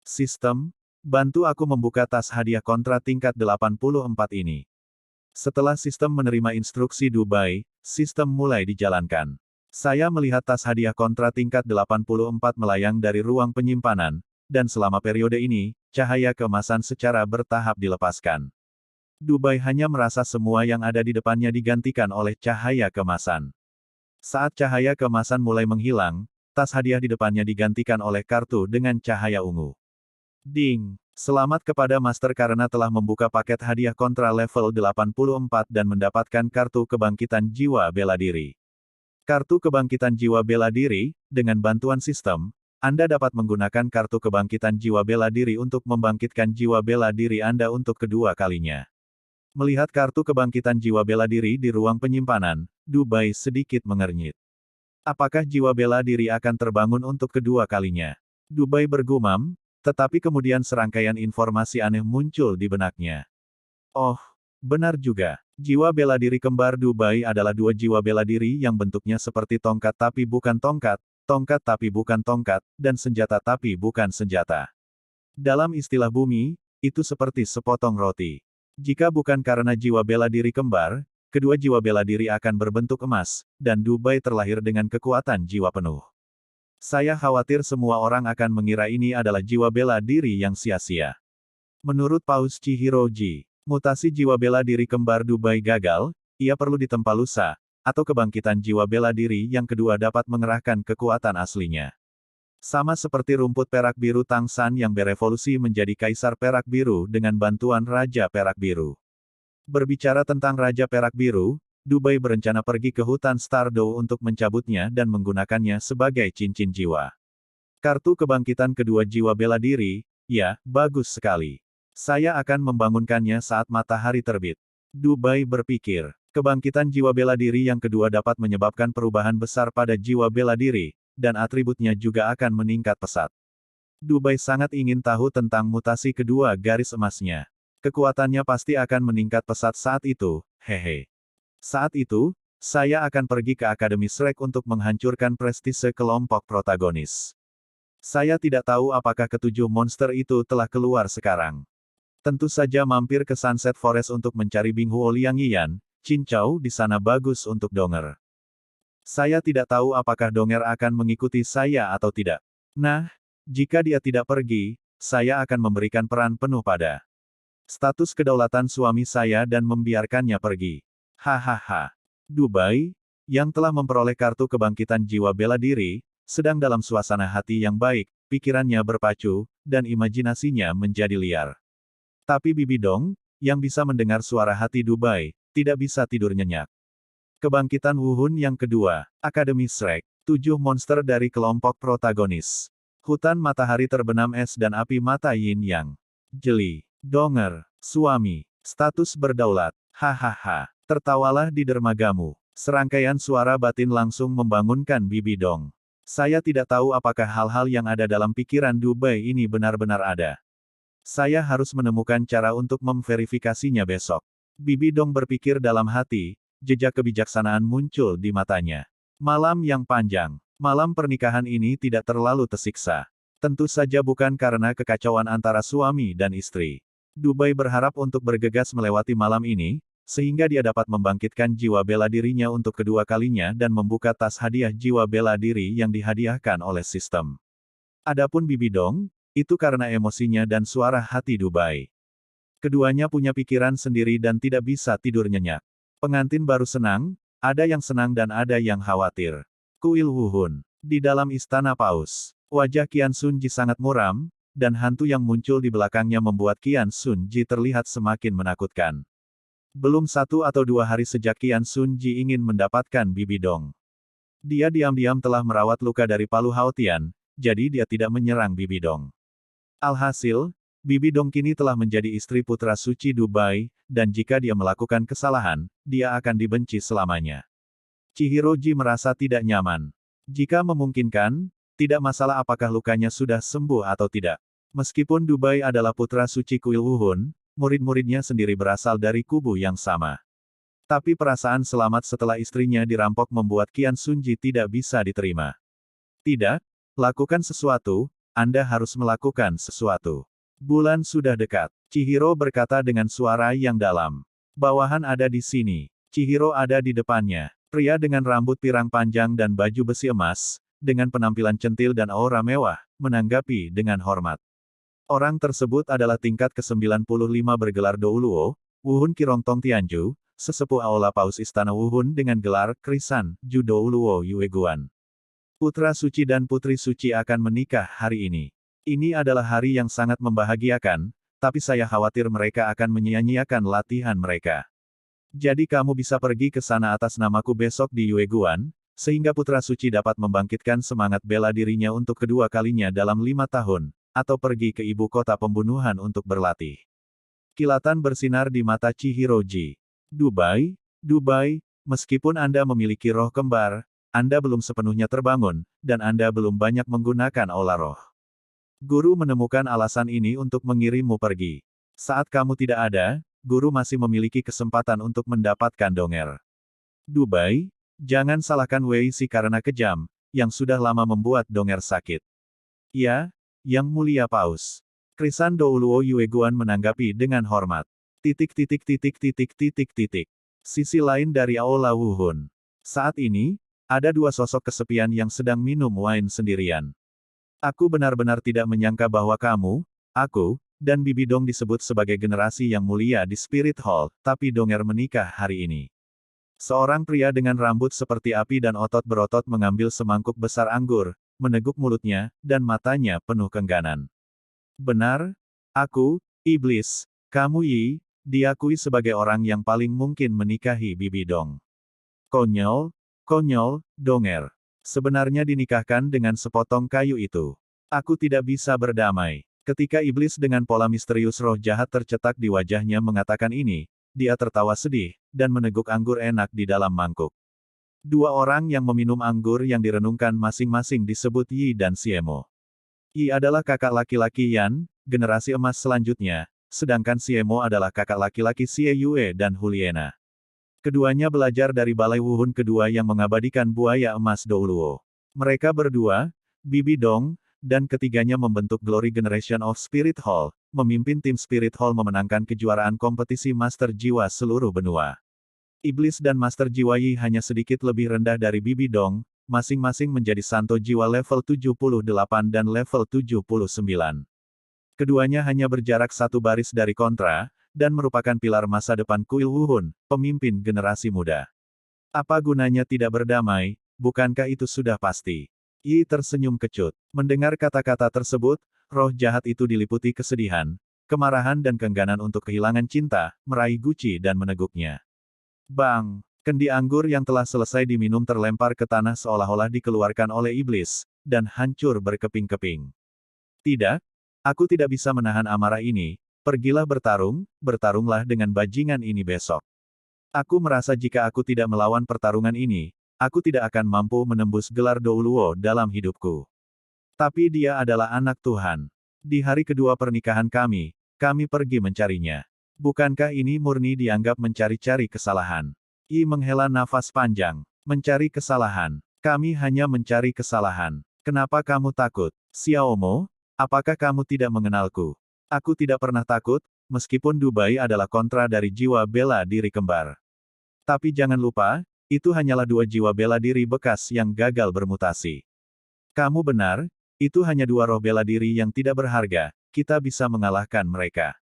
Sistem, bantu aku membuka tas hadiah kontra tingkat 84 ini. Setelah sistem menerima instruksi Dubai, sistem mulai dijalankan. Saya melihat tas hadiah kontra tingkat 84 melayang dari ruang penyimpanan, dan selama periode ini, cahaya keemasan secara bertahap dilepaskan. Dubai hanya merasa semua yang ada di depannya digantikan oleh cahaya keemasan. Saat cahaya keemasan mulai menghilang, tas hadiah di depannya digantikan oleh kartu dengan cahaya ungu. Ding! Selamat kepada Master karena telah membuka paket hadiah kontra level 84 dan mendapatkan kartu kebangkitan jiwa bela diri. Kartu kebangkitan jiwa bela diri, dengan bantuan sistem, Anda dapat menggunakan kartu kebangkitan jiwa bela diri untuk membangkitkan jiwa bela diri Anda untuk kedua kalinya. Melihat kartu kebangkitan jiwa bela diri di ruang penyimpanan, Dubai sedikit mengernyit. Apakah jiwa bela diri akan terbangun untuk kedua kalinya? Dubai bergumam, tetapi kemudian serangkaian informasi aneh muncul di benaknya. Oh, benar juga. Jiwa bela diri kembar Dubai adalah dua jiwa bela diri yang bentuknya seperti tongkat tapi bukan tongkat, tongkat tapi bukan tongkat, dan senjata tapi bukan senjata. Dalam istilah bumi, itu seperti sepotong roti. Jika bukan karena jiwa bela diri kembar, kedua jiwa bela diri akan berbentuk emas, dan Dubai terlahir dengan kekuatan jiwa penuh. Saya khawatir semua orang akan mengira ini adalah jiwa bela diri yang sia-sia. Menurut Paus Chihiroji, mutasi jiwa bela diri kembar Dubai gagal, ia perlu ditempa lusa, atau kebangkitan jiwa bela diri yang kedua dapat mengerahkan kekuatan aslinya. Sama seperti rumput perak biru Tangsan yang berevolusi menjadi Kaisar Perak Biru dengan bantuan Raja Perak Biru. Berbicara tentang Raja Perak Biru, Dubai berencana pergi ke hutan Stardew untuk mencabutnya dan menggunakannya sebagai cincin jiwa. Kartu kebangkitan kedua jiwa bela diri, ya, bagus sekali. Saya akan membangunkannya saat matahari terbit. Dubai berpikir, kebangkitan jiwa bela diri yang kedua dapat menyebabkan perubahan besar pada jiwa bela diri, dan atributnya juga akan meningkat pesat. Dubai sangat ingin tahu tentang mutasi kedua garis emasnya. Kekuatannya pasti akan meningkat pesat saat itu, hehe. Saat itu, saya akan pergi ke Akademi Shrek untuk menghancurkan prestise kelompok protagonis. Saya tidak tahu apakah ketujuh monster itu telah keluar sekarang. Tentu saja mampir ke Sunset Forest untuk mencari Binghuo Liang Yiyan, Cincau di sana bagus untuk Donger. Saya tidak tahu apakah Donger akan mengikuti saya atau tidak. Nah, jika dia tidak pergi, saya akan memberikan peran penuh pada status kedaulatan suami saya dan membiarkannya pergi. Hahaha. Dubai, yang telah memperoleh kartu kebangkitan jiwa bela diri, sedang dalam suasana hati yang baik, pikirannya berpacu, dan imajinasinya menjadi liar. Tapi Bibi Dong, yang bisa mendengar suara hati Dubai, tidak bisa tidur nyenyak. Kebangkitan Wuhun yang kedua, Akademi Shrek, 7 monster dari kelompok protagonis. Hutan matahari terbenam es dan api mata Yin Yang. Jeli, Donger, suami, status berdaulat, hahaha, tertawalah di dermagamu. Serangkaian suara batin langsung membangunkan Bibi Dong. Saya tidak tahu apakah hal-hal yang ada dalam pikiran Dubai ini benar-benar ada. Saya harus menemukan cara untuk memverifikasinya besok. Bibi Dong berpikir dalam hati, jejak kebijaksanaan muncul di matanya. Malam yang panjang. Malam pernikahan ini tidak terlalu tersiksa. Tentu saja bukan karena kekacauan antara suami dan istri. Dubai berharap untuk bergegas melewati malam ini, sehingga dia dapat membangkitkan jiwa bela dirinya untuk kedua kalinya dan membuka tas hadiah jiwa bela diri yang dihadiahkan oleh sistem. Adapun Bibi Dong, itu karena emosinya dan suara hati Dubai. Keduanya punya pikiran sendiri dan tidak bisa tidur nyenyak. Pengantin baru senang, ada yang senang dan ada yang khawatir. Kuil Wuhun. Di dalam istana Paus, wajah Qian Sunji sangat muram, dan hantu yang muncul di belakangnya membuat Qian Sunji terlihat semakin menakutkan. Belum 1 atau 2 hari sejak Qian Sunji ingin mendapatkan Bibi Dong. Dia diam-diam telah merawat luka dari Palu Haotian, jadi dia tidak menyerang Bibi Dong. Alhasil, Bibi Dong kini telah menjadi istri putra suci Dubai, dan jika dia melakukan kesalahan, dia akan dibenci selamanya. Chihiroji merasa tidak nyaman. Jika memungkinkan, tidak masalah apakah lukanya sudah sembuh atau tidak. Meskipun Dubai adalah putra suci kuil Wuhun, murid-muridnya sendiri berasal dari kubu yang sama. Tapi perasaan selamat setelah istrinya dirampok membuat Qian Sunji tidak bisa diterima. Tidak, lakukan sesuatu, Anda harus melakukan sesuatu. Bulan sudah dekat. Chihiro berkata dengan suara yang dalam. Bawahan ada di sini. Chihiro ada di depannya. Pria dengan rambut pirang panjang dan baju besi emas, dengan penampilan centil dan aura mewah, menanggapi dengan hormat. Orang tersebut adalah tingkat ke-95 bergelar Douluo, Wuhun Kirongtong Tianju, sesepuh Aula Paus Istana Wuhun dengan gelar Krisan, Ju Douluo Yueguan. Putra suci dan putri suci akan menikah hari ini. Ini adalah hari yang sangat membahagiakan, tapi saya khawatir mereka akan menyia-nyiakan latihan mereka. Jadi kamu bisa pergi ke sana atas namaku besok di Yueguan, sehingga putra suci dapat membangkitkan semangat bela dirinya untuk kedua kalinya dalam 5 tahun, atau pergi ke ibu kota pembunuhan untuk berlatih. Kilatan bersinar di mata Chihiroji. Dubai, meskipun Anda memiliki roh kembar, Anda belum sepenuhnya terbangun, dan Anda belum banyak menggunakan aula roh. Guru menemukan alasan ini untuk mengirimmu pergi. Saat kamu tidak ada, guru masih memiliki kesempatan untuk mendapatkan donger. Dubai, jangan salahkan Wei Si karena kejam, yang sudah lama membuat donger sakit. Ya, Yang Mulia Paus. Krisan Douluo Yueguan menanggapi dengan hormat. Sisi lain dari Aula Wuhun. Saat ini, ada dua sosok kesepian yang sedang minum wine sendirian. Aku benar-benar tidak menyangka bahwa kamu, aku, dan Bibi Dong disebut sebagai generasi yang mulia di Spirit Hall, tapi donger menikah hari ini. Seorang pria dengan rambut seperti api dan otot berotot mengambil semangkuk besar anggur, meneguk mulutnya, dan matanya penuh kengganan. Benar? Aku, iblis, kamu Yi, diakui sebagai orang yang paling mungkin menikahi Bibi Dong. Konyol, donger. Sebenarnya dinikahkan dengan sepotong kayu itu. Aku tidak bisa berdamai. Ketika iblis dengan pola misterius roh jahat tercetak di wajahnya mengatakan ini, dia tertawa sedih, dan meneguk anggur enak di dalam mangkuk. Dua orang yang meminum anggur yang direnungkan masing-masing disebut Yi dan Siemo. Yi adalah kakak laki-laki Yan, generasi emas selanjutnya, sedangkan Siemo adalah kakak laki-laki Xie Yue dan Huliena. Keduanya belajar dari Balai Wuhun kedua yang mengabadikan buaya emas Douluo. Mereka berdua, Bibi Dong, dan ketiganya membentuk Glory Generation of Spirit Hall, memimpin tim Spirit Hall memenangkan kejuaraan kompetisi Master Jiwa seluruh benua. Iblis dan Master Jiwa Yi hanya sedikit lebih rendah dari Bibi Dong, masing-masing menjadi Santo Jiwa level 78 dan level 79. Keduanya hanya berjarak satu baris dari kontra, dan merupakan pilar masa depan kuil Wuhun, pemimpin generasi muda. Apa gunanya tidak berdamai, bukankah itu sudah pasti? Yi tersenyum kecut. Mendengar kata-kata tersebut, roh jahat itu diliputi kesedihan, kemarahan dan keengganan untuk kehilangan cinta, meraih Guci dan meneguknya. Bang! Kendi anggur yang telah selesai diminum terlempar ke tanah seolah-olah dikeluarkan oleh iblis, dan hancur berkeping-keping. Tidak, aku tidak bisa menahan amarah ini. Pergilah bertarunglah dengan bajingan ini besok. Aku merasa jika aku tidak melawan pertarungan ini, aku tidak akan mampu menembus gelar Douluo dalam hidupku. Tapi dia adalah anak Tuhan. Di hari kedua pernikahan kami pergi mencarinya. Bukankah ini murni dianggap mencari-cari kesalahan? Yi menghela nafas panjang. Mencari kesalahan. Kami hanya mencari kesalahan. Kenapa kamu takut? Xiaomo, apakah kamu tidak mengenalku? Aku tidak pernah takut, meskipun Dubai adalah kontra dari jiwa bela diri kembar. Tapi jangan lupa, itu hanyalah dua jiwa bela diri bekas yang gagal bermutasi. Kamu benar, itu hanya dua roh bela diri yang tidak berharga, kita bisa mengalahkan mereka.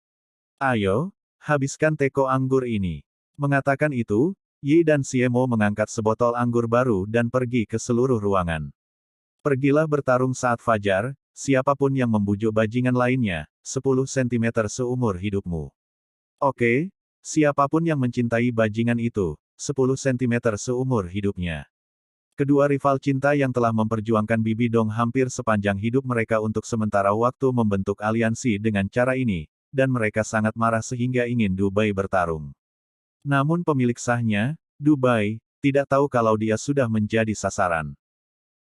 Ayo, habiskan teko anggur ini. Mengatakan itu, Yi dan Siemo mengangkat sebotol anggur baru dan pergi ke seluruh ruangan. Pergilah bertarung saat fajar, siapapun yang membujuk bajingan lainnya, 10 cm seumur hidupmu. Oke, siapapun yang mencintai bajingan itu, 10 cm seumur hidupnya. Kedua rival cinta yang telah memperjuangkan Bibi Dong hampir sepanjang hidup mereka untuk sementara waktu membentuk aliansi dengan cara ini, dan mereka sangat marah sehingga ingin Dubai bertarung. Namun pemilik sahnya, Dubai, tidak tahu kalau dia sudah menjadi sasaran.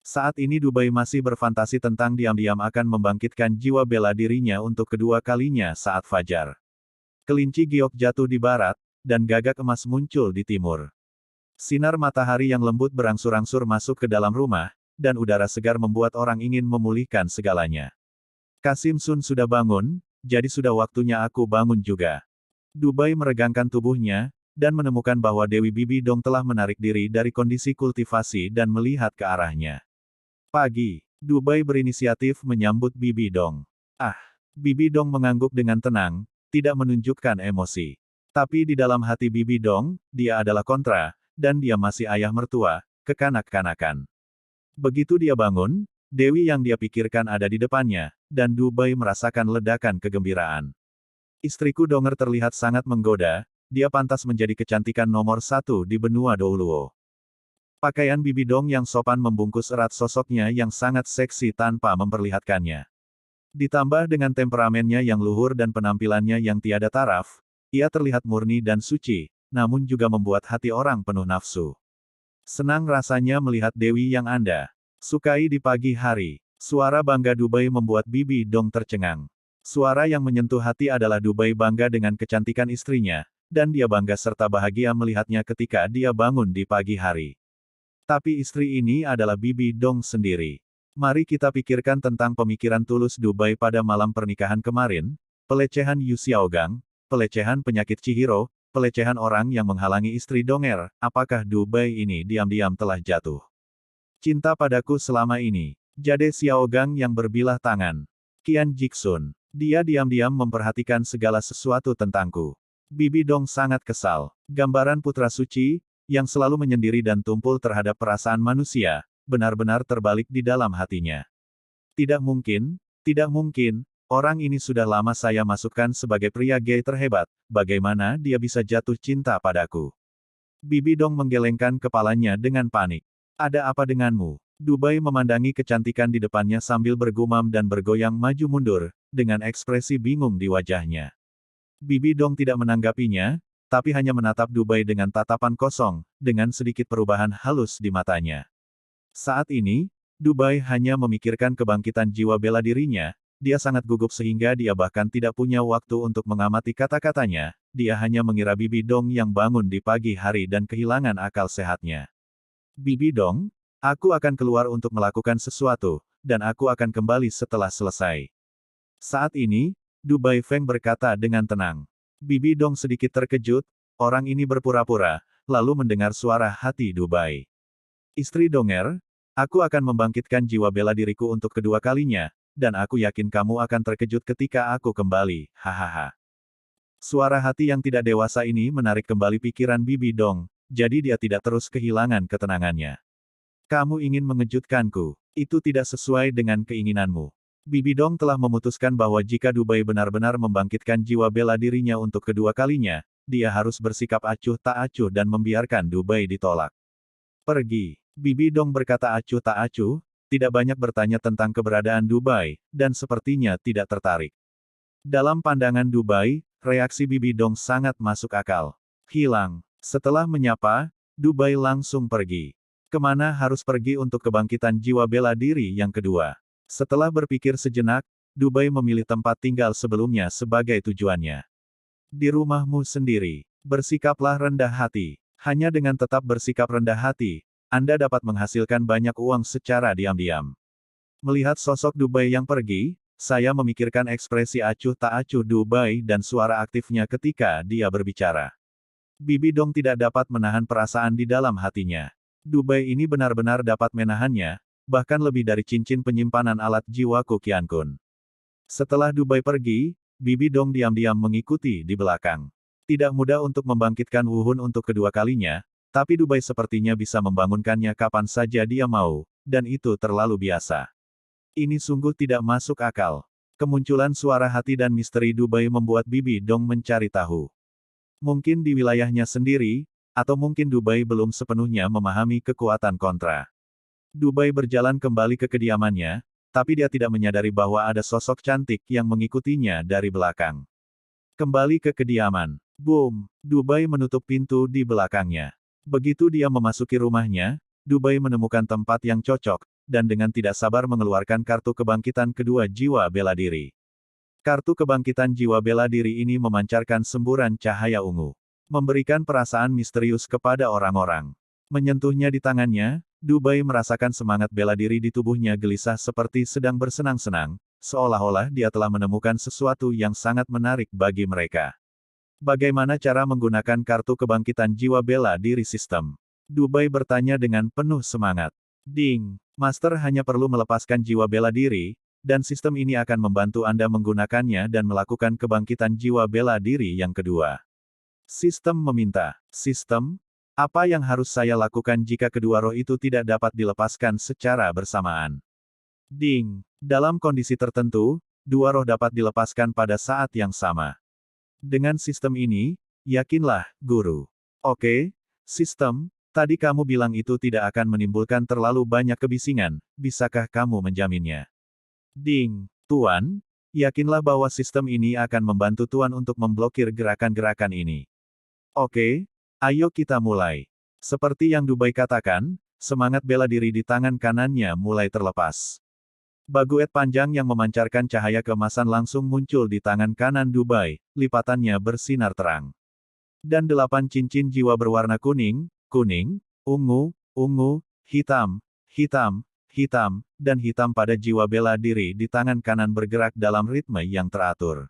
Saat ini Dubai masih berfantasi tentang diam-diam akan membangkitkan jiwa bela dirinya untuk kedua kalinya saat fajar. Kelinci giok jatuh di barat, dan gagak emas muncul di timur. Sinar matahari yang lembut berangsur-angsur masuk ke dalam rumah, dan udara segar membuat orang ingin memulihkan segalanya. Kasim Sun sudah bangun, jadi sudah waktunya aku bangun juga. Dubai meregangkan tubuhnya, dan menemukan bahwa Dewi Bibi Dong telah menarik diri dari kondisi kultivasi dan melihat ke arahnya. Pagi, Dubai berinisiatif menyambut Bibi Dong. Bibi Dong mengangguk dengan tenang, tidak menunjukkan emosi. Tapi di dalam hati Bibi Dong, dia adalah kontra, dan dia masih ayah mertua, kekanak-kanakan. Begitu dia bangun, Dewi yang dia pikirkan ada di depannya, dan Dubai merasakan ledakan kegembiraan. Istriku Donger terlihat sangat menggoda, dia pantas menjadi kecantikan nomor 1 di benua Douluo. Pakaian Bibi Dong yang sopan membungkus erat sosoknya yang sangat seksi tanpa memperlihatkannya. Ditambah dengan temperamennya yang luhur dan penampilannya yang tiada taraf, ia terlihat murni dan suci, namun juga membuat hati orang penuh nafsu. Senang rasanya melihat Dewi yang Anda sukai di pagi hari. Suara bangga Dubai membuat Bibi Dong tercengang. Suara yang menyentuh hati adalah Dubai bangga dengan kecantikan istrinya, dan dia bangga serta bahagia melihatnya ketika dia bangun di pagi hari. Tapi istri ini adalah Bibi Dong sendiri. Mari kita pikirkan tentang pemikiran tulus Dubai pada malam pernikahan kemarin, pelecehan Yu Xiaogang, pelecehan penyakit Chihiro, pelecehan orang yang menghalangi istri Donger. Apakah Dubai ini diam-diam telah jatuh cinta padaku selama ini? Jade Xiaogang yang berbilah tangan. Qian Jiksun. Dia diam-diam memperhatikan segala sesuatu tentangku. Bibi Dong sangat kesal. Gambaran putra suci, yang selalu menyendiri dan tumpul terhadap perasaan manusia, benar-benar terbalik di dalam hatinya. Tidak mungkin, orang ini sudah lama saya masukkan sebagai pria gay terhebat, bagaimana dia bisa jatuh cinta padaku? Bibi Dong menggelengkan kepalanya dengan panik. Ada apa denganmu? Dubai memandangi kecantikan di depannya sambil bergumam dan bergoyang maju mundur, dengan ekspresi bingung di wajahnya. Bibi Dong tidak menanggapinya, tapi hanya menatap Dubai dengan tatapan kosong, dengan sedikit perubahan halus di matanya. Saat ini, Dubai hanya memikirkan kebangkitan jiwa bela dirinya, dia sangat gugup sehingga dia bahkan tidak punya waktu untuk mengamati kata-katanya, dia hanya mengira Bibi Dong yang bangun di pagi hari dan kehilangan akal sehatnya. Bibi Dong, aku akan keluar untuk melakukan sesuatu, dan aku akan kembali setelah selesai. Saat ini, Dubai Feng berkata dengan tenang. Bibi Dong sedikit terkejut, orang ini berpura-pura, lalu mendengar suara hati Dubai. Istri Donger, aku akan membangkitkan jiwa bela diriku untuk kedua kalinya, dan aku yakin kamu akan terkejut ketika aku kembali, hahaha. Suara hati yang tidak dewasa ini menarik kembali pikiran Bibi Dong, jadi dia tidak terus kehilangan ketenangannya. Kamu ingin mengejutkanku, itu tidak sesuai dengan keinginanmu. Bibi Dong telah memutuskan bahwa jika Dubai benar-benar membangkitkan jiwa bela dirinya untuk kedua kalinya, dia harus bersikap acuh tak acuh dan membiarkan Dubai ditolak. Pergi. Bibi Dong berkata acuh tak acuh, tidak banyak bertanya tentang keberadaan Dubai, dan sepertinya tidak tertarik. Dalam pandangan Dubai, reaksi Bibi Dong sangat masuk akal. Hilang. Setelah menyapa, Dubai langsung pergi. Kemana harus pergi untuk kebangkitan jiwa bela diri yang kedua? Setelah berpikir sejenak, Dubai memilih tempat tinggal sebelumnya sebagai tujuannya. Di rumahmu sendiri, bersikaplah rendah hati. Hanya dengan tetap bersikap rendah hati, Anda dapat menghasilkan banyak uang secara diam-diam. Melihat sosok Dubai yang pergi, saya memikirkan ekspresi acuh tak acuh Dubai dan suara aktifnya ketika dia berbicara. Bibi Dong tidak dapat menahan perasaan di dalam hatinya. Dubai ini benar-benar dapat menahannya, bahkan lebih dari cincin penyimpanan alat jiwaku Qiankun. Setelah Dubai pergi, Bibi Dong diam-diam mengikuti di belakang. Tidak mudah untuk membangkitkan Wu Hun untuk kedua kalinya, tapi Dubai sepertinya bisa membangunkannya kapan saja dia mau, dan itu terlalu biasa. Ini sungguh tidak masuk akal. Kemunculan suara hati dan misteri Dubai membuat Bibi Dong mencari tahu. Mungkin di wilayahnya sendiri, atau mungkin Dubai belum sepenuhnya memahami kekuatan kontra. Dubai berjalan kembali ke kediamannya, tapi dia tidak menyadari bahwa ada sosok cantik yang mengikutinya dari belakang. Kembali ke kediaman. Boom! Dubai menutup pintu di belakangnya. Begitu dia memasuki rumahnya, Dubai menemukan tempat yang cocok, dan dengan tidak sabar mengeluarkan kartu kebangkitan kedua jiwa bela diri. Kartu kebangkitan jiwa bela diri ini memancarkan semburan cahaya ungu. memberikan perasaan misterius kepada orang-orang. Menyentuhnya di tangannya, Dubai merasakan semangat bela diri di tubuhnya gelisah seperti sedang bersenang-senang, seolah-olah dia telah menemukan sesuatu yang sangat menarik bagi mereka. Bagaimana cara menggunakan kartu kebangkitan jiwa bela diri sistem? Dubai bertanya dengan penuh semangat. Ding, Master hanya perlu melepaskan jiwa bela diri, dan sistem ini akan membantu Anda menggunakannya dan melakukan kebangkitan jiwa bela diri yang kedua. Sistem meminta. Sistem, apa yang harus saya lakukan jika kedua roh itu tidak dapat dilepaskan secara bersamaan? Ding, dalam kondisi tertentu, dua roh dapat dilepaskan pada saat yang sama. Dengan sistem ini, yakinlah, Guru. Oke, sistem, tadi kamu bilang itu tidak akan menimbulkan terlalu banyak kebisingan, bisakah kamu menjaminnya? Ding, Tuan, yakinlah bahwa sistem ini akan membantu Tuan untuk memblokir gerakan-gerakan ini. Oke, ayo kita mulai. Seperti yang Dubai katakan, semangat bela diri di tangan kanannya mulai terlepas. Baguet panjang yang memancarkan cahaya keemasan langsung muncul di tangan kanan Dubai, lipatannya bersinar terang. Dan 8 cincin jiwa berwarna kuning, kuning, ungu, ungu, hitam, hitam, hitam, dan hitam pada jiwa bela diri di tangan kanan bergerak dalam ritme yang teratur.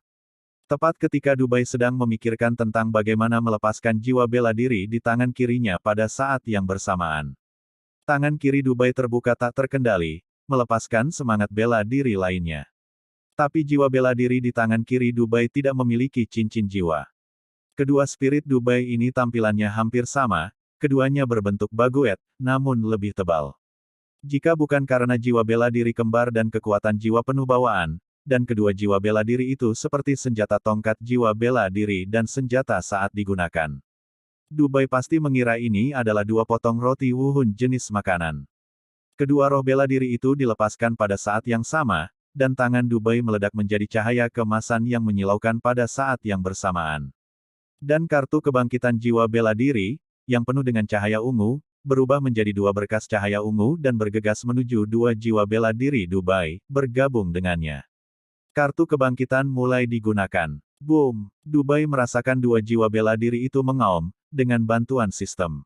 Tepat ketika Dubai sedang memikirkan tentang bagaimana melepaskan jiwa bela diri di tangan kirinya pada saat yang bersamaan. Tangan kiri Dubai terbuka tak terkendali, melepaskan semangat bela diri lainnya. Tapi jiwa bela diri di tangan kiri Dubai tidak memiliki cincin jiwa. Kedua spirit Dubai ini tampilannya hampir sama, keduanya berbentuk baguet, namun lebih tebal. Jika bukan karena jiwa bela diri kembar dan kekuatan jiwa penuh bawaan, dan kedua jiwa bela diri itu seperti senjata tongkat jiwa bela diri dan senjata saat digunakan. Dubai pasti mengira ini adalah 2 potong roti wuhun jenis makanan. Kedua roh bela diri itu dilepaskan pada saat yang sama, dan tangan Dubai meledak menjadi cahaya keemasan yang menyilaukan pada saat yang bersamaan. Dan kartu kebangkitan jiwa bela diri, yang penuh dengan cahaya ungu, berubah menjadi 2 berkas cahaya ungu dan bergegas menuju 2 jiwa bela diri Dubai, bergabung dengannya. Kartu kebangkitan mulai digunakan. Boom! Dubai merasakan 2 jiwa bela diri itu mengaum, dengan bantuan sistem.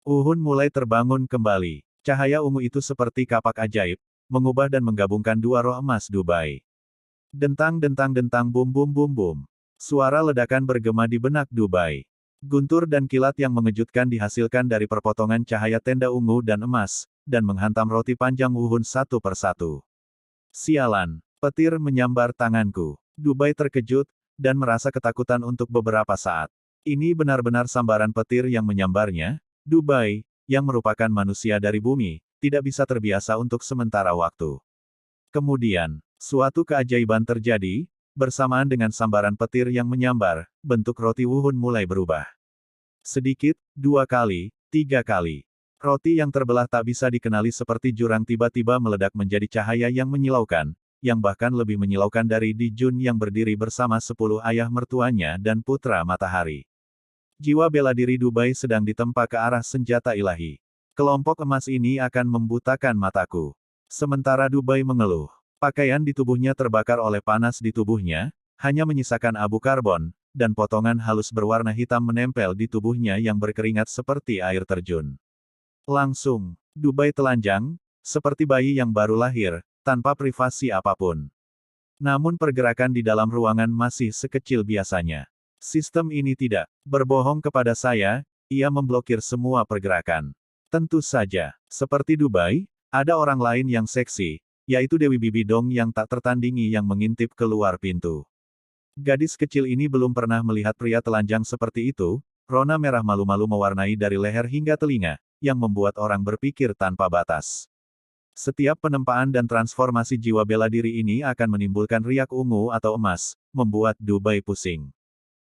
Uhun mulai terbangun kembali. Cahaya ungu itu seperti kapak ajaib, mengubah dan menggabungkan 2 roh emas Dubai. Dentang-dentang-dentang bum-bum-bum-bum. Suara ledakan bergema di benak Dubai. Guntur dan kilat yang mengejutkan dihasilkan dari perpotongan cahaya tenda ungu dan emas, dan menghantam roti panjang Wuhun satu persatu. Sialan, petir menyambar tanganku. Dubai terkejut, dan merasa ketakutan untuk beberapa saat. Ini benar-benar sambaran petir yang menyambarnya. Dubai, yang merupakan manusia dari bumi, tidak bisa terbiasa untuk sementara waktu. Kemudian, suatu keajaiban terjadi, bersamaan dengan sambaran petir yang menyambar, bentuk roti Wuhun mulai berubah. Sedikit, 2 kali, 3 kali. Roti yang terbelah tak bisa dikenali seperti jurang tiba-tiba meledak menjadi cahaya yang menyilaukan, yang bahkan lebih menyilaukan dari Di Jun yang berdiri bersama 10 ayah mertuanya dan putra matahari. Jiwa bela diri Dubai sedang ditempa ke arah senjata ilahi. Kelompok emas ini akan membutakan mataku. Sementara Dubai mengeluh. Pakaian di tubuhnya terbakar oleh panas di tubuhnya, hanya menyisakan abu karbon, dan potongan halus berwarna hitam menempel di tubuhnya yang berkeringat seperti air terjun. Langsung, Dubai telanjang, seperti bayi yang baru lahir, tanpa privasi apapun. Namun pergerakan di dalam ruangan masih sekecil biasanya. Sistem ini tidak berbohong kepada saya, ia memblokir semua pergerakan. Tentu saja, seperti Dubai, ada orang lain yang seksi, yaitu Dewi Bibi Dong yang tak tertandingi yang mengintip keluar pintu. Gadis kecil ini belum pernah melihat pria telanjang seperti itu, rona merah malu-malu mewarnai dari leher hingga telinga, yang membuat orang berpikir tanpa batas. Setiap penempaan dan transformasi jiwa bela diri ini akan menimbulkan riak ungu atau emas, membuat Dubai pusing.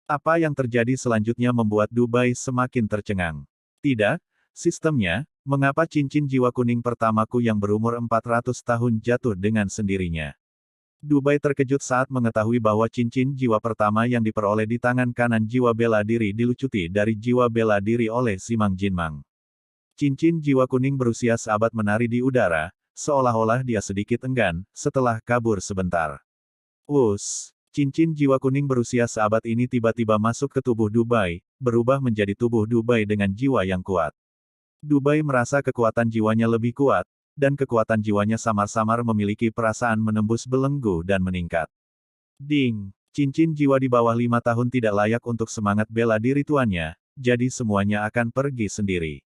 Apa yang terjadi selanjutnya membuat Dubai semakin tercengang. Tidak, sistemnya, mengapa cincin jiwa kuning pertamaku yang berumur 400 tahun jatuh dengan sendirinya. Dubai terkejut saat mengetahui bahwa cincin jiwa pertama yang diperoleh di tangan kanan jiwa bela diri dilucuti dari jiwa bela diri oleh Simang Jinmang. Cincin jiwa kuning berusia seabad menari di udara, seolah-olah dia sedikit enggan, setelah kabur sebentar. Cincin jiwa kuning berusia seabad ini tiba-tiba masuk ke tubuh Dubai, berubah menjadi tubuh Dubai dengan jiwa yang kuat. Dubai merasa kekuatan jiwanya lebih kuat, dan kekuatan jiwanya samar-samar memiliki perasaan menembus belenggu dan meningkat. Ding! Cincin jiwa di bawah 5 tahun tidak layak untuk semangat bela diri tuannya, jadi semuanya akan pergi sendiri.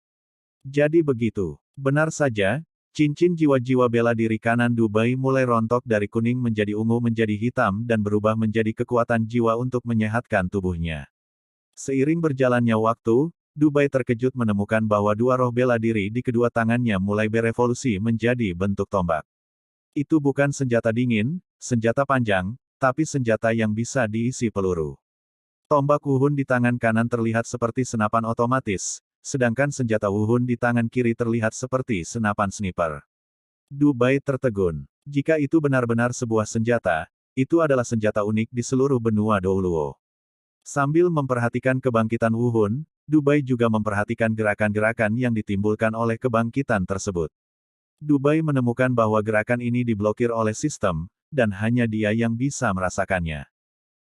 Jadi begitu. Benar saja, cincin jiwa-jiwa bela diri kanan Dubai mulai rontok dari kuning menjadi ungu menjadi hitam dan berubah menjadi kekuatan jiwa untuk menyehatkan tubuhnya. Seiring berjalannya waktu, Dubai terkejut menemukan bahwa dua roh bela diri di kedua tangannya mulai berevolusi menjadi bentuk tombak. Itu bukan senjata dingin, senjata panjang, tapi senjata yang bisa diisi peluru. Tombak Wuhun di tangan kanan terlihat seperti senapan otomatis, sedangkan senjata Wuhun di tangan kiri terlihat seperti senapan sniper. Dubai tertegun. Jika itu benar-benar sebuah senjata, itu adalah senjata unik di seluruh benua Douluo. Sambil memperhatikan kebangkitan Wuhun, Dubai juga memperhatikan gerakan-gerakan yang ditimbulkan oleh kebangkitan tersebut. Dubai menemukan bahwa gerakan ini diblokir oleh sistem, dan hanya dia yang bisa merasakannya.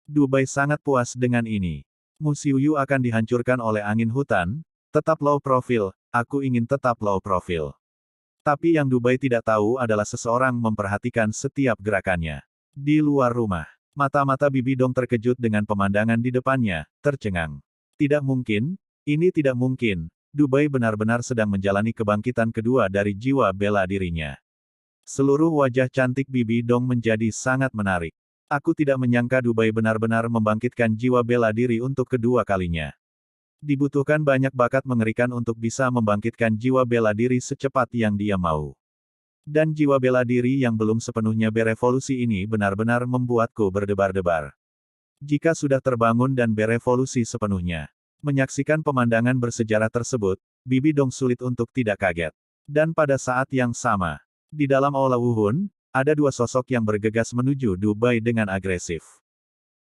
Dubai sangat puas dengan ini. Musyuyu akan dihancurkan oleh angin hutan, tetap low profile, aku ingin tetap low profile. Tapi yang Dubai tidak tahu adalah seseorang memperhatikan setiap gerakannya. Di luar rumah, mata-mata Bibi Dong terkejut dengan pemandangan di depannya, tercengang. Tidak mungkin, ini tidak mungkin, Dubai benar-benar sedang menjalani kebangkitan kedua dari jiwa bela dirinya. Seluruh wajah cantik Bibi Dong menjadi sangat menarik. Aku tidak menyangka Dubai benar-benar membangkitkan jiwa bela diri untuk kedua kalinya. Dibutuhkan banyak bakat mengerikan untuk bisa membangkitkan jiwa bela diri secepat yang dia mau. Dan jiwa bela diri yang belum sepenuhnya berevolusi ini benar-benar membuatku berdebar-debar. Jika sudah terbangun dan berevolusi sepenuhnya, menyaksikan pemandangan bersejarah tersebut, Bibi Dong sulit untuk tidak kaget. Dan pada saat yang sama, di dalam aula Wuhun, ada dua sosok yang bergegas menuju Dubai dengan agresif.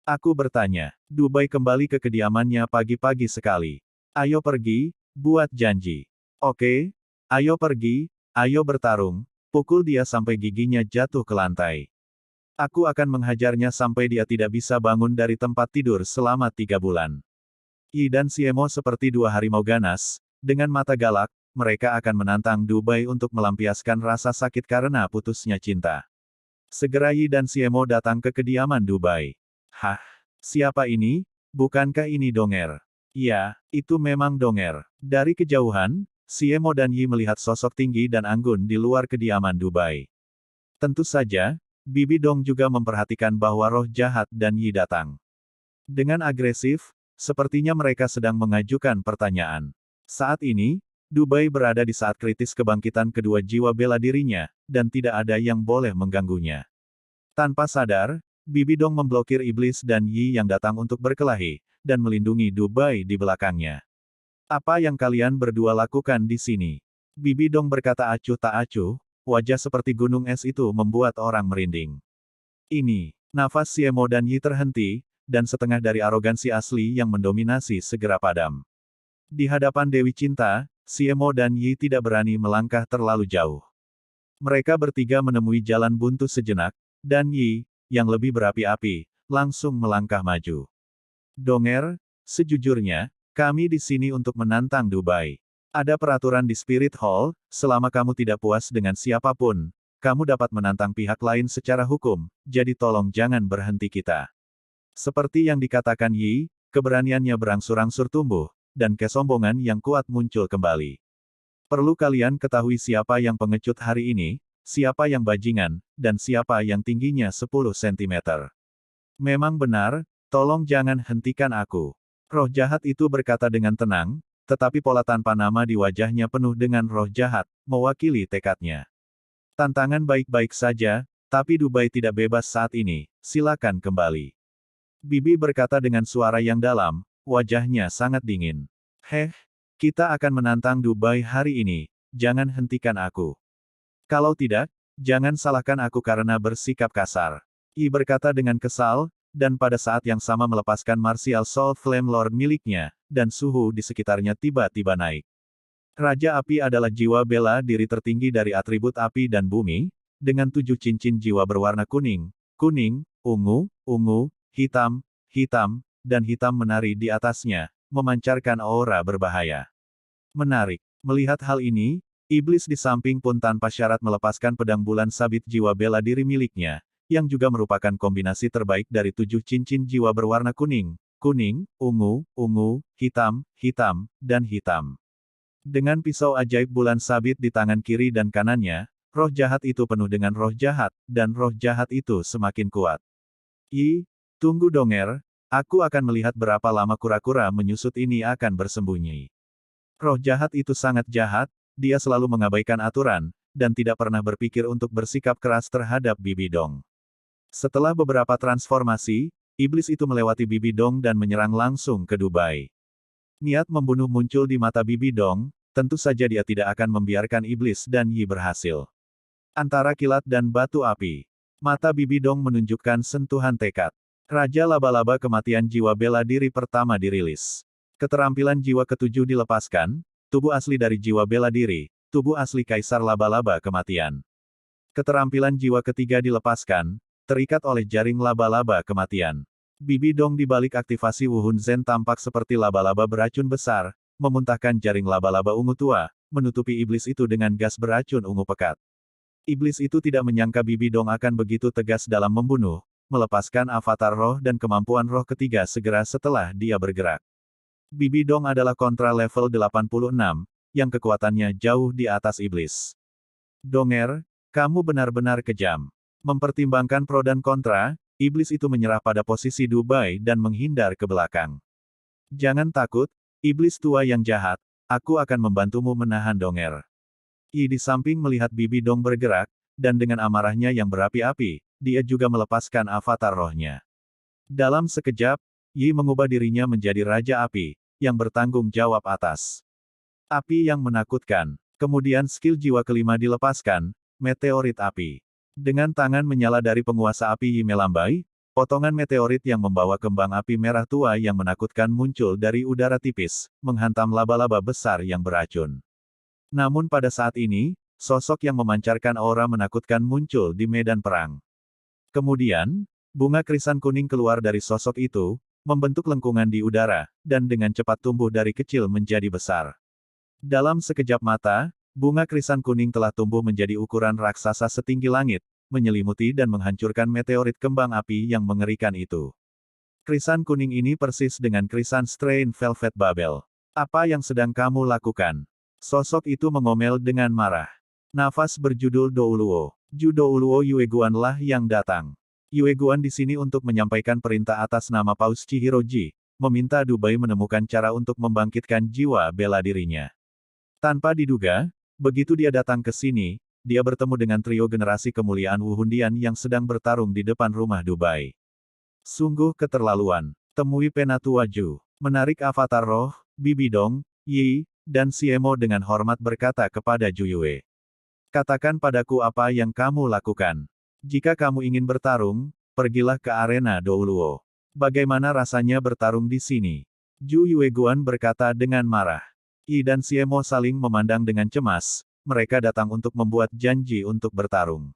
Aku bertanya, Dubai kembali ke kediamannya pagi-pagi sekali. Ayo pergi, buat janji. Oke, ayo pergi, ayo bertarung, pukul dia sampai giginya jatuh ke lantai. Aku akan menghajarnya sampai dia tidak bisa bangun dari tempat tidur selama 3 bulan. Yi dan Siemo seperti dua harimau ganas, dengan mata galak, mereka akan menantang Dubai untuk melampiaskan rasa sakit karena putusnya cinta. Segera Yi dan Siemo datang ke kediaman Dubai. Hah? Siapa ini? Bukankah ini Donger? Ya, itu memang Donger. Dari kejauhan, Siemo dan Yi melihat sosok tinggi dan anggun di luar kediaman Dubai. Tentu saja, Bibi Dong juga memperhatikan bahwa roh jahat dan Yi datang. Dengan agresif, sepertinya mereka sedang mengajukan pertanyaan. Saat ini, Dubai berada di saat kritis kebangkitan kedua jiwa bela dirinya, dan tidak ada yang boleh mengganggunya. Tanpa sadar, Bibi Dong memblokir iblis dan Yi yang datang untuk berkelahi, dan melindungi Dubai di belakangnya. Apa yang kalian berdua lakukan di sini? Bibi Dong berkata acuh tak acuh, wajah seperti gunung es itu membuat orang merinding. Ini, nafas Siemo dan Yi terhenti, dan setengah dari arogansi asli yang mendominasi segera padam. Di hadapan Dewi Cinta, Siemo dan Yi tidak berani melangkah terlalu jauh. Mereka bertiga menemui jalan buntu sejenak, dan Yi, yang lebih berapi-api, langsung melangkah maju. Donger, sejujurnya, kami di sini untuk menantang Dubai. Ada peraturan di Spirit Hall, selama kamu tidak puas dengan siapapun, kamu dapat menantang pihak lain secara hukum, jadi tolong jangan berhenti kita. Seperti yang dikatakan Yi, keberaniannya berangsur-angsur tumbuh, dan kesombongan yang kuat muncul kembali. Perlu kalian ketahui siapa yang pengecut hari ini, siapa yang bajingan, dan siapa yang tingginya 10 cm. Memang benar, tolong jangan hentikan aku. Roh jahat itu berkata dengan tenang, tetapi pola tanpa nama di wajahnya penuh dengan roh jahat, mewakili tekadnya. Tantangan baik-baik saja, tapi Dubai tidak bebas saat ini, silakan kembali. Bibi berkata dengan suara yang dalam, wajahnya sangat dingin. Heh, kita akan menantang Dubai hari ini, jangan hentikan aku. Kalau tidak, jangan salahkan aku karena bersikap kasar. I berkata dengan kesal, dan pada saat yang sama melepaskan Martial Soul Flame Lord miliknya, dan suhu di sekitarnya tiba-tiba naik. Raja Api adalah jiwa bela diri tertinggi dari atribut api dan bumi, dengan 7 cincin jiwa berwarna kuning, kuning, ungu, ungu, hitam, hitam, dan hitam menari di atasnya, memancarkan aura berbahaya. Menarik. Melihat hal ini, iblis di samping pun tanpa syarat melepaskan pedang bulan sabit jiwa bela diri miliknya, yang juga merupakan kombinasi terbaik dari 7 cincin jiwa berwarna kuning, kuning, ungu, hitam, dan hitam. Dengan pisau ajaib bulan sabit di tangan kiri dan kanannya, roh jahat itu penuh dengan roh jahat, dan roh jahat itu semakin kuat. Tunggu Donger, aku akan melihat berapa lama kura-kura menyusut ini akan bersembunyi. Roh jahat itu sangat jahat, dia selalu mengabaikan aturan, dan tidak pernah berpikir untuk bersikap keras terhadap Bibi Dong. Setelah beberapa transformasi, iblis itu melewati Bibi Dong dan menyerang langsung ke Dubai. Niat membunuh muncul di mata Bibi Dong, tentu saja dia tidak akan membiarkan iblis dan Yi berhasil. Antara kilat dan batu api, mata Bibi Dong menunjukkan sentuhan tekad. Raja Laba-Laba Kematian Jiwa Bela Diri pertama dirilis. Keterampilan jiwa ketujuh dilepaskan, tubuh asli dari jiwa bela diri, tubuh asli Kaisar Laba-Laba Kematian. Keterampilan jiwa ketiga dilepaskan, terikat oleh jaring laba-laba kematian. Bibi Dong di balik aktivasi Wuhun Zen tampak seperti laba-laba beracun besar, memuntahkan jaring laba-laba ungu tua, menutupi iblis itu dengan gas beracun ungu pekat. Iblis itu tidak menyangka Bibi Dong akan begitu tegas dalam membunuh, melepaskan avatar roh dan kemampuan roh ketiga segera setelah dia bergerak. Bibi Dong adalah kontra level 86, yang kekuatannya jauh di atas iblis. Donger, kamu benar-benar kejam. Mempertimbangkan pro dan kontra, iblis itu menyerah pada posisi Dubai dan menghindar ke belakang. Jangan takut, iblis tua yang jahat, aku akan membantumu menahan Donger. Yi di samping melihat Bibi Dong bergerak, dan dengan amarahnya yang berapi-api, dia juga melepaskan avatar rohnya. Dalam sekejap, Yi mengubah dirinya menjadi Raja Api, yang bertanggung jawab atas api yang menakutkan. Kemudian skill jiwa kelima dilepaskan, meteorit api. Dengan tangan menyala dari penguasa api Yi melambai, potongan meteorit yang membawa kembang api merah tua yang menakutkan muncul dari udara tipis, menghantam laba-laba besar yang beracun. Namun pada saat ini, sosok yang memancarkan aura menakutkan muncul di medan perang. Kemudian, bunga krisan kuning keluar dari sosok itu, membentuk lengkungan di udara, dan dengan cepat tumbuh dari kecil menjadi besar. Dalam sekejap mata, bunga krisan kuning telah tumbuh menjadi ukuran raksasa setinggi langit, menyelimuti dan menghancurkan meteorit kembang api yang mengerikan itu. Krisan kuning ini persis dengan krisan Strain Velvet Babel. Apa yang sedang kamu lakukan? Sosok itu mengomel dengan marah. Nafas berjudul Douluo. Ju Douluo Yueguan lah yang datang. Yueguan di sini untuk menyampaikan perintah atas nama Paus Chihiroji, meminta Dubai menemukan cara untuk membangkitkan jiwa bela dirinya. Tanpa diduga, begitu dia datang ke sini, dia bertemu dengan trio generasi kemuliaan Wuhundian yang sedang bertarung di depan rumah Dubai. Sungguh keterlaluan. Temui Penatua Ju. Menarik avatar roh, Bibi Dong, Yi, dan Siemo dengan hormat berkata kepada Ju Yue. Katakan padaku apa yang kamu lakukan. Jika kamu ingin bertarung, pergilah ke arena Douluo. Bagaimana rasanya bertarung di sini? Ju Yueguan berkata dengan marah. Yi dan Siemo saling memandang dengan cemas, mereka datang untuk membuat janji untuk bertarung.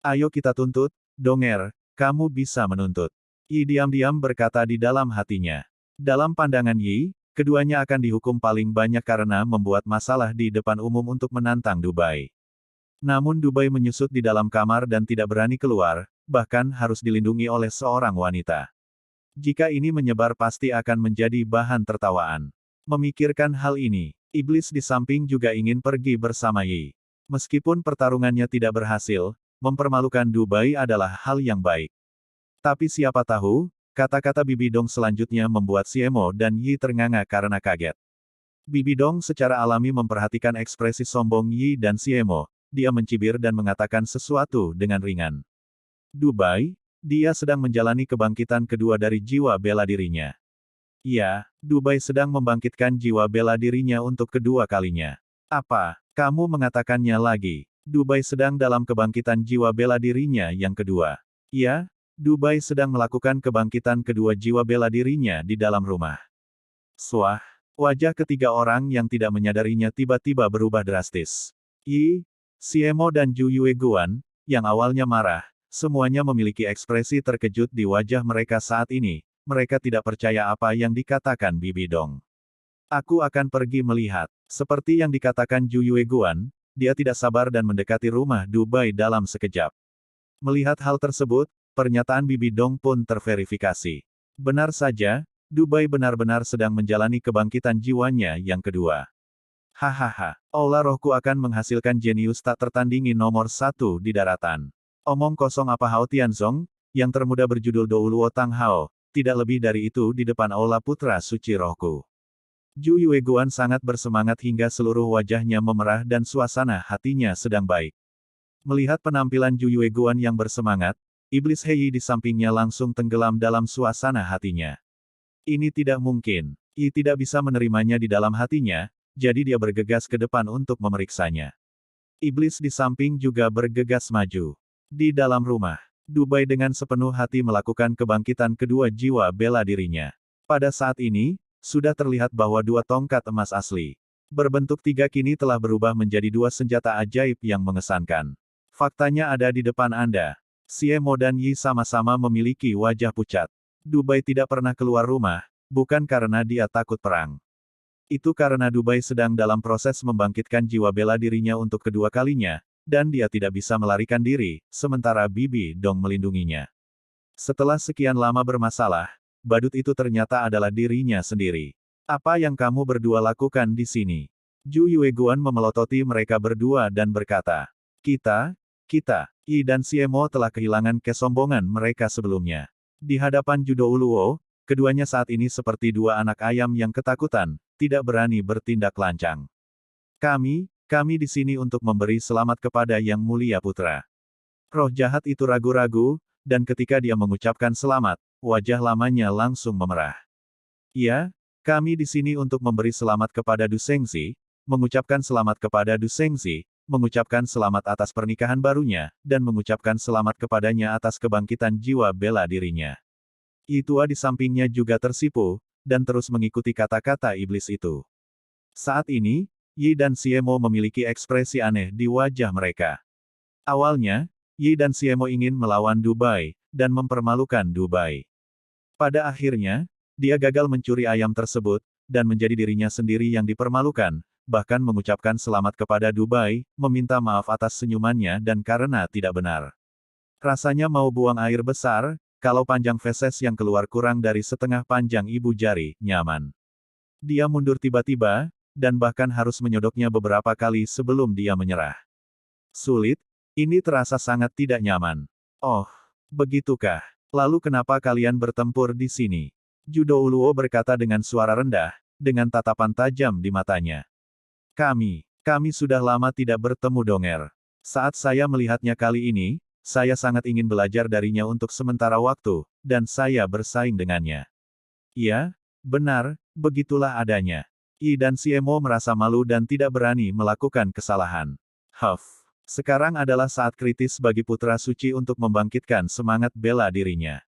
Ayo kita tuntut, Donger, kamu bisa menuntut. Yi diam-diam berkata di dalam hatinya. Dalam pandangan Yi, keduanya akan dihukum paling banyak karena membuat masalah di depan umum untuk menantang Dubai. Namun Dubai menyusut di dalam kamar dan tidak berani keluar, bahkan harus dilindungi oleh seorang wanita. Jika ini menyebar pasti akan menjadi bahan tertawaan. Memikirkan hal ini, iblis di samping juga ingin pergi bersama Yi. Meskipun pertarungannya tidak berhasil, mempermalukan Dubai adalah hal yang baik. Tapi siapa tahu, kata-kata Bibi Dong selanjutnya membuat Siemo dan Yi ternganga karena kaget. Bibi Dong secara alami memperhatikan ekspresi sombong Yi dan Siemo. Dia mencibir dan mengatakan sesuatu dengan ringan. Dubai, dia sedang menjalani kebangkitan kedua dari jiwa bela dirinya. Iya, Dubai sedang membangkitkan jiwa bela dirinya untuk kedua kalinya. Apa, kamu mengatakannya lagi? Dubai sedang dalam kebangkitan jiwa bela dirinya yang kedua. Iya, Dubai sedang melakukan kebangkitan kedua jiwa bela dirinya di dalam rumah. Swah, wajah ketiga orang yang tidak menyadarinya tiba-tiba berubah drastis. Siemo dan Ju Yueguan, yang awalnya marah, semuanya memiliki ekspresi terkejut di wajah mereka saat ini, mereka tidak percaya apa yang dikatakan Bibi Dong. Aku akan pergi melihat. Seperti yang dikatakan Ju Yueguan, dia tidak sabar dan mendekati rumah Dubai dalam sekejap. Melihat hal tersebut, pernyataan Bibi Dong pun terverifikasi. Benar saja, Dubai benar-benar sedang menjalani kebangkitan jiwanya yang kedua. Hahaha, aula rohku akan menghasilkan jenius tak tertandingi nomor 1 di daratan. Omong kosong apa Hao Tianzong, yang termuda berjudul Douluo Tang Hao, tidak lebih dari itu di depan aula putra suci rohku. Ju Yueguan sangat bersemangat hingga seluruh wajahnya memerah dan suasana hatinya sedang baik. Melihat penampilan Ju Yueguan yang bersemangat, iblis Hei di sampingnya langsung tenggelam dalam suasana hatinya. Ini tidak mungkin. Yi tidak bisa menerimanya di dalam hatinya, jadi dia bergegas ke depan untuk memeriksanya. Iblis di samping juga bergegas maju. Di dalam rumah, Dubai dengan sepenuh hati melakukan kebangkitan kedua jiwa bela dirinya. Pada saat ini, sudah terlihat bahwa dua tongkat emas asli berbentuk tiga kini telah berubah menjadi dua senjata ajaib yang mengesankan. Faktanya ada di depan Anda. Xie Mo dan Yi sama-sama memiliki wajah pucat. Dubai tidak pernah keluar rumah, bukan karena dia takut perang. Itu karena Dubai sedang dalam proses membangkitkan jiwa bela dirinya untuk kedua kalinya, dan dia tidak bisa melarikan diri, sementara Bibi Dong melindunginya. Setelah sekian lama bermasalah, badut itu ternyata adalah dirinya sendiri. Apa yang kamu berdua lakukan di sini? Ju Yueguan memelototi mereka berdua dan berkata, kita, Yi dan Xie Mo telah kehilangan kesombongan mereka sebelumnya. Di hadapan Ju Douluo, keduanya saat ini seperti dua anak ayam yang ketakutan, tidak berani bertindak lancang. Kami di sini untuk memberi selamat kepada Yang Mulia Putra. Roh jahat itu ragu-ragu, dan ketika dia mengucapkan selamat, wajah lamanya langsung memerah. Ya, kami di sini untuk memberi selamat kepada Du Shengxi, mengucapkan selamat kepada Du Shengxi, mengucapkan selamat atas pernikahan barunya, dan mengucapkan selamat kepadanya atas kebangkitan jiwa bela dirinya. Yi tua di sampingnya juga tersipu, dan terus mengikuti kata-kata iblis itu. Saat ini, Yi dan Xie Mo memiliki ekspresi aneh di wajah mereka. Awalnya, Yi dan Xie Mo ingin melawan Dubai, dan mempermalukan Dubai. Pada akhirnya, dia gagal mencuri ayam tersebut, dan menjadi dirinya sendiri yang dipermalukan, bahkan mengucapkan selamat kepada Dubai, meminta maaf atas senyumannya dan karena tidak benar. Rasanya mau buang air besar, kalau panjang feses yang keluar kurang dari setengah panjang ibu jari, nyaman. Dia mundur tiba-tiba, dan bahkan harus menyodoknya beberapa kali sebelum dia menyerah. Sulit, ini terasa sangat tidak nyaman. Oh, begitukah? Lalu kenapa kalian bertempur di sini? Ju Douluo berkata dengan suara rendah, dengan tatapan tajam di matanya. Kami sudah lama tidak bertemu Donger. Saat saya melihatnya kali ini, saya sangat ingin belajar darinya untuk sementara waktu, dan saya bersaing dengannya. Ya, benar, begitulah adanya. Yi dan Xie Mo merasa malu dan tidak berani melakukan kesalahan. Sekarang adalah saat kritis bagi putra suci untuk membangkitkan semangat bela dirinya.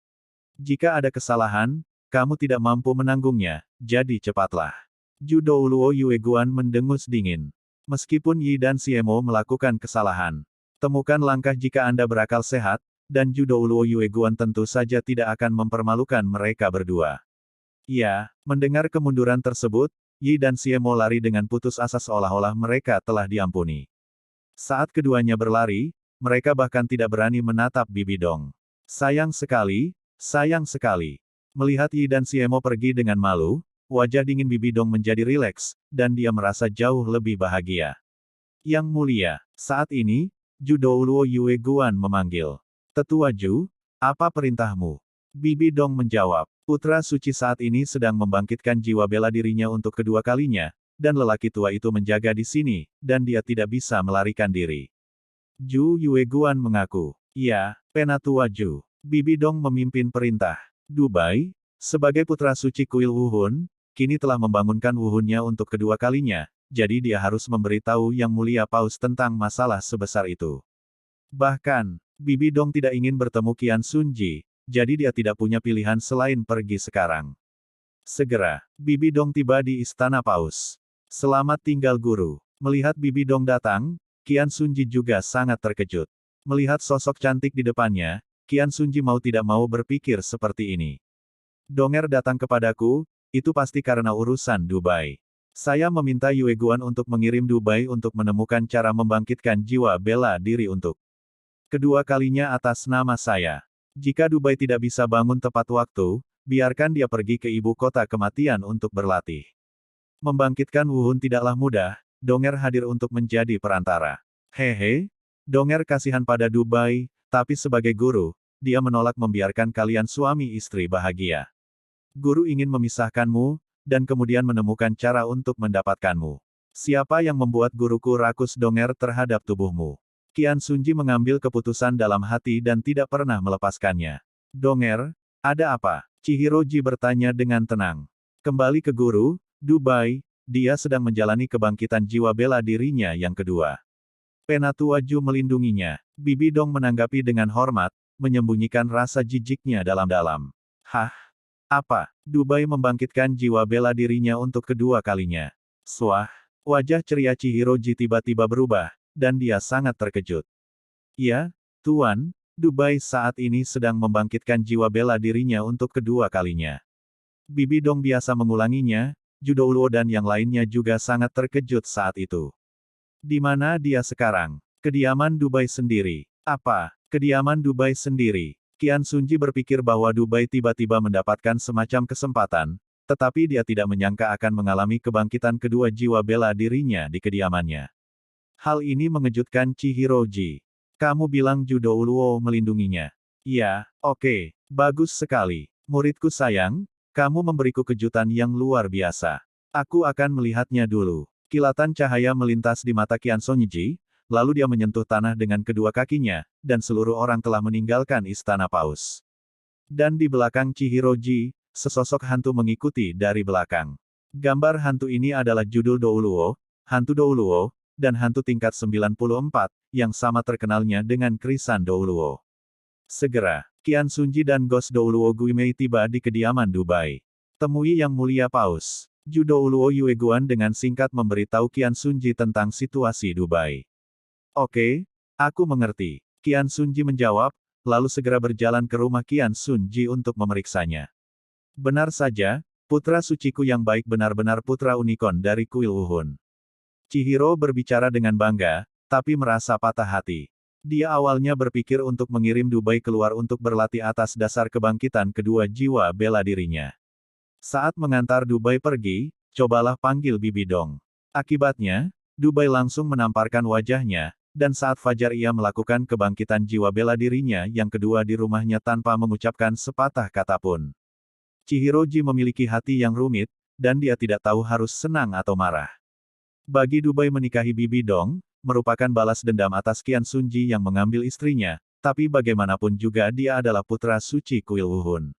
Jika ada kesalahan, kamu tidak mampu menanggungnya, jadi cepatlah. Ju Douluo Yueguan mendengus dingin. Meskipun Yi dan Xie Mo melakukan kesalahan, temukan langkah jika Anda berakal sehat, dan Ju Douluo Yueguan tentu saja tidak akan mempermalukan mereka berdua. Ya, mendengar kemunduran tersebut, Yi dan Xie Mo lari dengan putus asa seolah-olah mereka telah diampuni. Saat keduanya berlari, mereka bahkan tidak berani menatap Bibi Dong. Sayang sekali. Melihat Yi dan Xie Mo pergi dengan malu, wajah dingin Bibi Dong menjadi rileks, dan dia merasa jauh lebih bahagia. Yang mulia, saat ini, Ju Douluo Yueguan memanggil. Tetua Ju, apa perintahmu? Bibi Dong menjawab. Putra suci saat ini sedang membangkitkan jiwa bela dirinya untuk kedua kalinya, dan lelaki tua itu menjaga di sini, dan dia tidak bisa melarikan diri. Ju Yueguan mengaku. Ya, Penatua Ju. Bibi Dong memimpin perintah. Dubai, sebagai putra suci kuil Wuhun, kini telah membangunkan Wuhunnya untuk kedua kalinya, jadi dia harus memberitahu Yang Mulia Paus tentang masalah sebesar itu. Bahkan, Bibi Dong tidak ingin bertemu Qian Sunji, jadi dia tidak punya pilihan selain pergi sekarang. Segera, Bibi Dong tiba di Istana Paus. Selamat tinggal guru. Melihat Bibi Dong datang, Qian Sunji juga sangat terkejut. Melihat sosok cantik di depannya, Qian Sunji mau tidak mau berpikir seperti ini. Donger datang kepadaku, itu pasti karena urusan Dubai. Saya meminta Yue Guan untuk mengirim Dubai untuk menemukan cara membangkitkan jiwa bela diri untuk kedua kalinya atas nama saya. Jika Dubai tidak bisa bangun tepat waktu, biarkan dia pergi ke ibu kota kematian untuk berlatih. Membangkitkan Wuhun tidaklah mudah, Donger hadir untuk menjadi perantara. Hehe, Donger kasihan pada Dubai, tapi sebagai guru, dia menolak membiarkan kalian suami istri bahagia. Guru ingin memisahkanmu, dan kemudian menemukan cara untuk mendapatkanmu. Siapa yang membuat guruku rakus Donger terhadap tubuhmu? Qian Sunji mengambil keputusan dalam hati dan tidak pernah melepaskannya. Donger, ada apa? Chihiroji bertanya dengan tenang. Kembali ke guru, Dubai, dia sedang menjalani kebangkitan jiwa bela dirinya yang kedua. Penatua Ju melindunginya. Bibi Dong menanggapi dengan hormat, menyembunyikan rasa jijiknya dalam-dalam. Hah? Apa? Dubai membangkitkan jiwa bela dirinya untuk kedua kalinya. Swah! Wajah ceria Chihiroji tiba-tiba berubah, dan dia sangat terkejut. Ya, Tuan, Dubai saat ini sedang membangkitkan jiwa bela dirinya untuk kedua kalinya. Bibi Dong biasa mengulanginya, Judouluo dan yang lainnya juga sangat terkejut saat itu. Di mana dia sekarang? Kediaman Dubai sendiri. Apa? Kediaman Dubai sendiri. Qian Sunji berpikir bahwa Dubai tiba-tiba mendapatkan semacam kesempatan, tetapi dia tidak menyangka akan mengalami kebangkitan kedua jiwa bela dirinya di kediamannya. Hal ini mengejutkan Chihiroji. Kamu bilang Judouluo melindunginya. Ya, oke, bagus sekali. Muridku sayang, kamu memberiku kejutan yang luar biasa. Aku akan melihatnya dulu. Kilatan cahaya melintas di mata Qian Sunji, lalu dia menyentuh tanah dengan kedua kakinya, dan seluruh orang telah meninggalkan istana paus. Dan di belakang Chihiroji, sesosok hantu mengikuti dari belakang. Gambar hantu ini adalah judul Douluo, hantu Douluo, dan hantu tingkat 94, yang sama terkenalnya dengan Krisan Douluo. Segera, Qian Sunji dan Ghost Douluo Guimei tiba di kediaman Dubai. Temui Yang Mulia Paus. Ju Douluo Yue Guan dengan singkat memberitahu Qian Sunji tentang situasi Dubai. Oke, aku mengerti. Qian Sunji menjawab, lalu segera berjalan ke rumah Qian Sunji untuk memeriksanya. Benar saja, putra suciku yang baik benar-benar putra unicorn dari kuil Wuhun. Chihiro berbicara dengan bangga, tapi merasa patah hati. Dia awalnya berpikir untuk mengirim Dubai keluar untuk berlatih atas dasar kebangkitan kedua jiwa bela dirinya. Saat mengantar Dubai pergi, cobalah panggil Bibi Dong. Akibatnya, Dubai langsung menamparkan wajahnya, dan saat fajar ia melakukan kebangkitan jiwa bela dirinya yang kedua di rumahnya tanpa mengucapkan sepatah kata pun. Chihiroji memiliki hati yang rumit, dan dia tidak tahu harus senang atau marah. Bagi Dubai menikahi Bibi Dong, merupakan balas dendam atas Qian Sunji yang mengambil istrinya, tapi bagaimanapun juga dia adalah putra suci kuil Wuhun.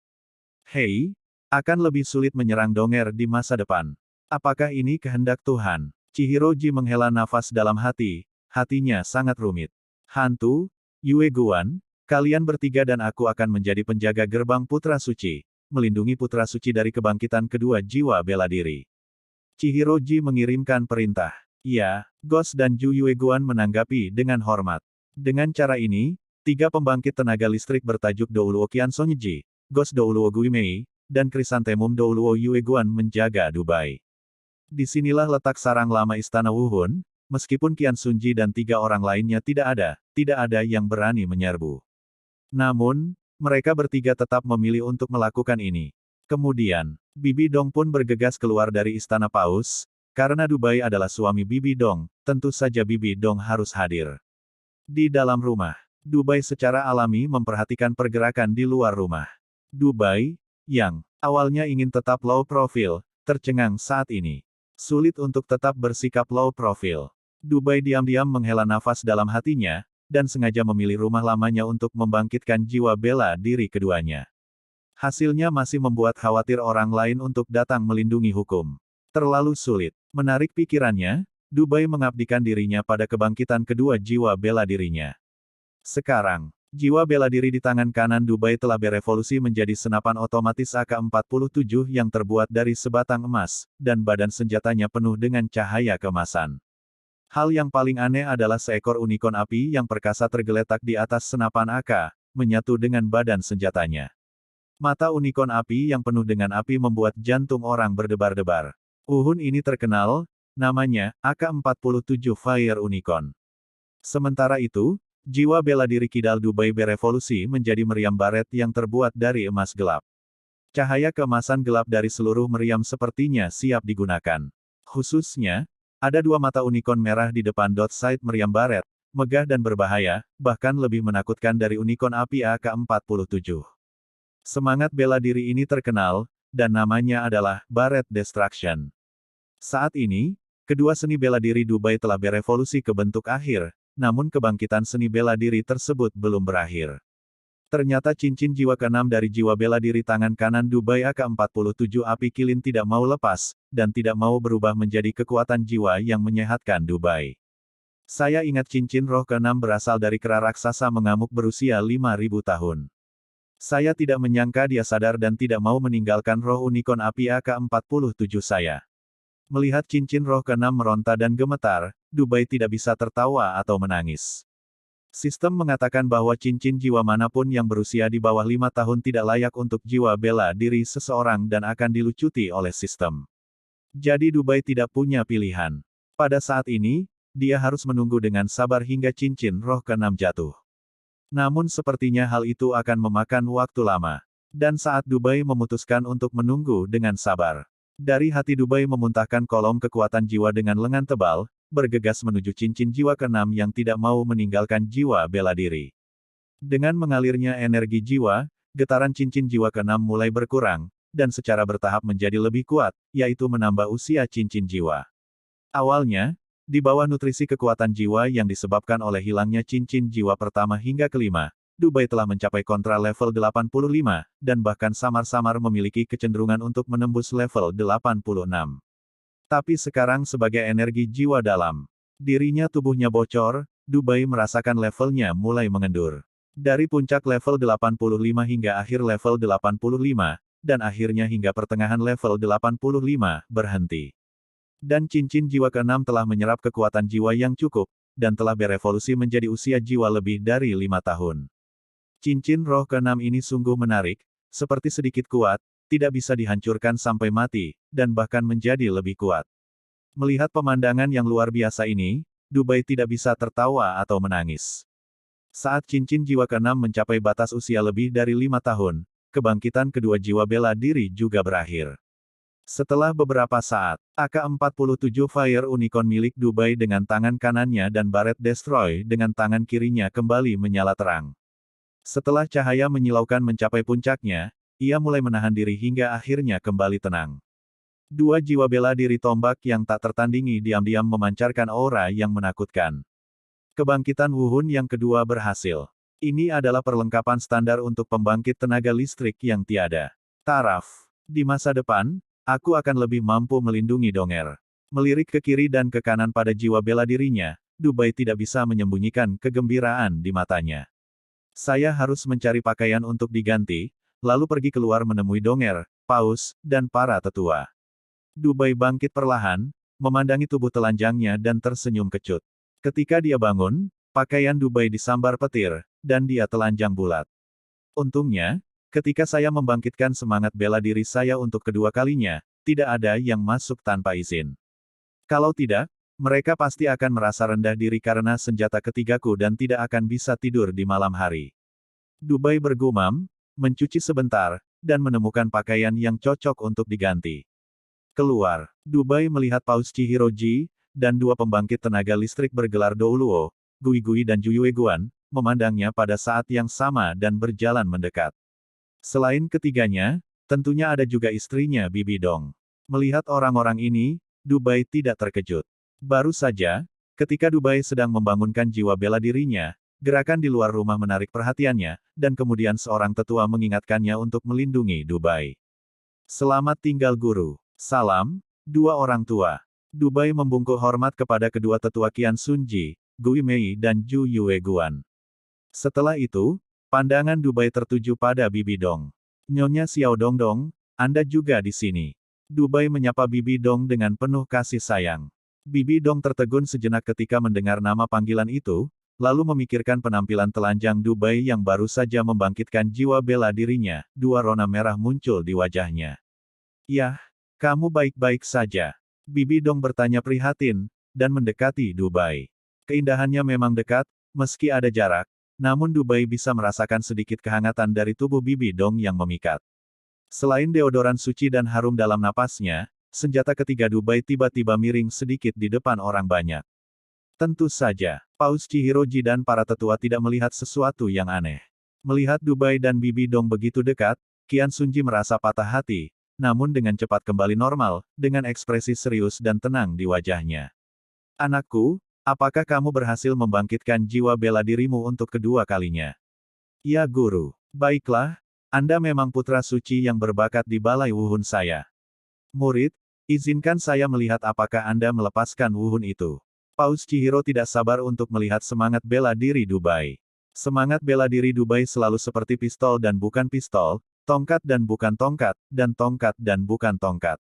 Hei, akan lebih sulit menyerang Donger di masa depan. Apakah ini kehendak Tuhan? Chihiroji menghela nafas dalam hati, hatinya sangat rumit. Hantu, Yue Guan, kalian bertiga dan aku akan menjadi penjaga gerbang putra suci, melindungi putra suci dari kebangkitan kedua jiwa bela diri. Chihiroji mengirimkan perintah. Ya, Ghost dan Ju Yue Guan menanggapi dengan hormat. Dengan cara ini, 3 pembangkit tenaga listrik bertajuk Douluo Qian Sunji, Ghost Douluo Guimei, dan Krisantemum Douluo Yue Guan menjaga Dubai. Disinilah letak sarang lama istana Wuhun, meskipun Qian Sunji dan 3 orang lainnya tidak ada yang berani menyerbu. Namun, mereka bertiga tetap memilih untuk melakukan ini. Kemudian, Bibi Dong pun bergegas keluar dari istana paus, karena Dubai adalah suami Bibi Dong, tentu saja Bibi Dong harus hadir. Di dalam rumah, Dubai secara alami memperhatikan pergerakan di luar rumah. Dubai, yang awalnya ingin tetap low profile, tercengang saat ini. Sulit untuk tetap bersikap low profile. Dubai diam-diam menghela nafas dalam hatinya, dan sengaja memilih rumah lamanya untuk membangkitkan jiwa bela diri keduanya. Hasilnya masih membuat khawatir orang lain untuk datang melindungi hukum. Terlalu sulit. Menarik pikirannya, Dubai mengabdikan dirinya pada kebangkitan kedua jiwa bela dirinya. Sekarang, jiwa bela diri di tangan kanan Dubai telah berevolusi menjadi senapan otomatis AK-47 yang terbuat dari sebatang emas, dan badan senjatanya penuh dengan cahaya keemasan. Hal yang paling aneh adalah seekor unicorn api yang perkasa tergeletak di atas senapan AK, menyatu dengan badan senjatanya. Mata unicorn api yang penuh dengan api membuat jantung orang berdebar-debar. Uhun ini terkenal, namanya, AK-47 Fire Unicorn. Sementara itu, jiwa bela diri Kidal Dubai berevolusi menjadi meriam baret yang terbuat dari emas gelap. Cahaya keemasan gelap dari seluruh meriam sepertinya siap digunakan. Khususnya, ada dua mata unicorn merah di depan dot sight meriam baret, megah dan berbahaya, bahkan lebih menakutkan dari unicorn api AK-47. Semangat bela diri ini terkenal, dan namanya adalah Barret Destruction. Saat ini, kedua seni bela diri Dubai telah berevolusi ke bentuk akhir, namun kebangkitan seni bela diri tersebut belum berakhir. Ternyata cincin jiwa ke-6 dari jiwa bela diri tangan kanan Dubai AK-47 api kilin tidak mau lepas, dan tidak mau berubah menjadi kekuatan jiwa yang menyehatkan Dubai. Saya ingat cincin roh ke-6 berasal dari kera raksasa mengamuk berusia 5.000 tahun. Saya tidak menyangka dia sadar dan tidak mau meninggalkan roh unicorn api AK-47 saya. Melihat cincin roh ke-6 meronta dan gemetar, Dubai tidak bisa tertawa atau menangis. Sistem mengatakan bahwa cincin jiwa manapun yang berusia di bawah 5 tahun tidak layak untuk jiwa bela diri seseorang dan akan dilucuti oleh sistem. Jadi Dubai tidak punya pilihan. Pada saat ini, dia harus menunggu dengan sabar hingga cincin roh ke-6 jatuh. Namun sepertinya hal itu akan memakan waktu lama. Dan saat Dubai memutuskan untuk menunggu dengan sabar. Dari hati Dubai memuntahkan kolom kekuatan jiwa dengan lengan tebal, bergegas menuju cincin jiwa ke-6 yang tidak mau meninggalkan jiwa bela diri. Dengan mengalirnya energi jiwa, getaran cincin jiwa ke-6 mulai berkurang, dan secara bertahap menjadi lebih kuat, yaitu menambah usia cincin jiwa. Awalnya, di bawah nutrisi kekuatan jiwa yang disebabkan oleh hilangnya cincin jiwa pertama hingga kelima, Dubai telah mencapai kontra level 85, dan bahkan samar-samar memiliki kecenderungan untuk menembus level 86. Tapi sekarang sebagai energi jiwa dalam dirinya tubuhnya bocor, Dubai merasakan levelnya mulai mengendur. Dari puncak level 85 hingga akhir level 85, dan akhirnya hingga pertengahan level 85, berhenti. Dan cincin jiwa ke-6 telah menyerap kekuatan jiwa yang cukup, dan telah berevolusi menjadi usia jiwa lebih dari 5 tahun. Cincin roh ke-6 ini sungguh menarik, seperti sedikit kuat, tidak bisa dihancurkan sampai mati, dan bahkan menjadi lebih kuat. Melihat pemandangan yang luar biasa ini, Dubai tidak bisa tertawa atau menangis. Saat cincin jiwa ke-6 mencapai batas usia lebih dari 5 tahun, kebangkitan kedua jiwa bela diri juga berakhir. Setelah beberapa saat, AK-47 Fire Unicorn milik Dubai dengan tangan kanannya dan Barret Destroy dengan tangan kirinya kembali menyala terang. Setelah cahaya menyilaukan mencapai puncaknya, ia mulai menahan diri hingga akhirnya kembali tenang. Dua jiwa bela diri tombak yang tak tertandingi diam-diam memancarkan aura yang menakutkan. Kebangkitan Wuhun yang kedua berhasil. Ini adalah perlengkapan standar untuk pembangkit tenaga listrik yang tiada taraf. Di masa depan, aku akan lebih mampu melindungi Donger. Melirik ke kiri dan ke kanan pada jiwa bela dirinya, Dubai tidak bisa menyembunyikan kegembiraan di matanya. Saya harus mencari pakaian untuk diganti, lalu pergi keluar menemui Donger, Paus, dan para tetua. Dubai bangkit perlahan, memandangi tubuh telanjangnya dan tersenyum kecut. Ketika dia bangun, pakaian Dubai disambar petir, dan dia telanjang bulat. Untungnya, ketika saya membangkitkan semangat bela diri saya untuk kedua kalinya, tidak ada yang masuk tanpa izin. Kalau tidak, mereka pasti akan merasa rendah diri karena senjata ketigaku dan tidak akan bisa tidur di malam hari. Dubai bergumam, mencuci sebentar, dan menemukan pakaian yang cocok untuk diganti. Keluar, Dubai melihat Paus Chihiroji, dan dua pembangkit tenaga listrik bergelar Douluo, Gui Gui dan Juyue Guan, memandangnya pada saat yang sama dan berjalan mendekat. Selain ketiganya, tentunya ada juga istrinya Bibi Dong. Melihat orang-orang ini, Dubai tidak terkejut. Baru saja, ketika Dubai sedang membangunkan jiwa bela dirinya, gerakan di luar rumah menarik perhatiannya, dan kemudian seorang tetua mengingatkannya untuk melindungi Dubai. Selamat tinggal guru. Salam, dua orang tua. Dubai membungkuk hormat kepada kedua tetua Qian Sunji, Gui Mei dan Ju Yue Guan. Setelah itu, pandangan Dubai tertuju pada Bibi Dong. Nyonya Xiao Dongdong, Anda juga di sini. Dubai menyapa Bibi Dong dengan penuh kasih sayang. Bibi Dong tertegun sejenak ketika mendengar nama panggilan itu, lalu memikirkan penampilan telanjang Dubai yang baru saja membangkitkan jiwa bela dirinya, dua rona merah muncul di wajahnya. Yah, kamu baik-baik saja. Bibi Dong bertanya prihatin, dan mendekati Dubai. Keindahannya memang dekat, meski ada jarak, namun Dubai bisa merasakan sedikit kehangatan dari tubuh Bibi Dong yang memikat. Selain deodoran suci dan harum dalam napasnya, senjata ketiga Dubai tiba-tiba miring sedikit di depan orang banyak. Tentu saja, Paus Chihiroji dan para tetua tidak melihat sesuatu yang aneh. Melihat Dubai dan Bibi Dong begitu dekat, Qian Sunji merasa patah hati, namun dengan cepat kembali normal, dengan ekspresi serius dan tenang di wajahnya. Anakku, apakah kamu berhasil membangkitkan jiwa bela dirimu untuk kedua kalinya? Ya guru. Baiklah, Anda memang putra suci yang berbakat di balai wuhun saya. Murid, izinkan saya melihat apakah Anda melepaskan wuhun itu. Paus Chihiro tidak sabar untuk melihat semangat bela diri Dubai. Semangat bela diri Dubai selalu seperti pistol dan bukan pistol, tongkat dan bukan tongkat, dan tongkat dan bukan tongkat.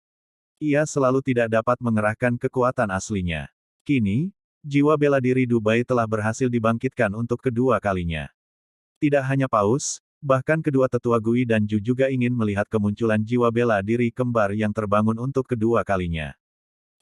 Ia selalu tidak dapat mengerahkan kekuatan aslinya. Kini, jiwa bela diri Dubai telah berhasil dibangkitkan untuk kedua kalinya. Tidak hanya Paus, bahkan kedua tetua Gui dan Ju juga ingin melihat kemunculan jiwa bela diri kembar yang terbangun untuk kedua kalinya.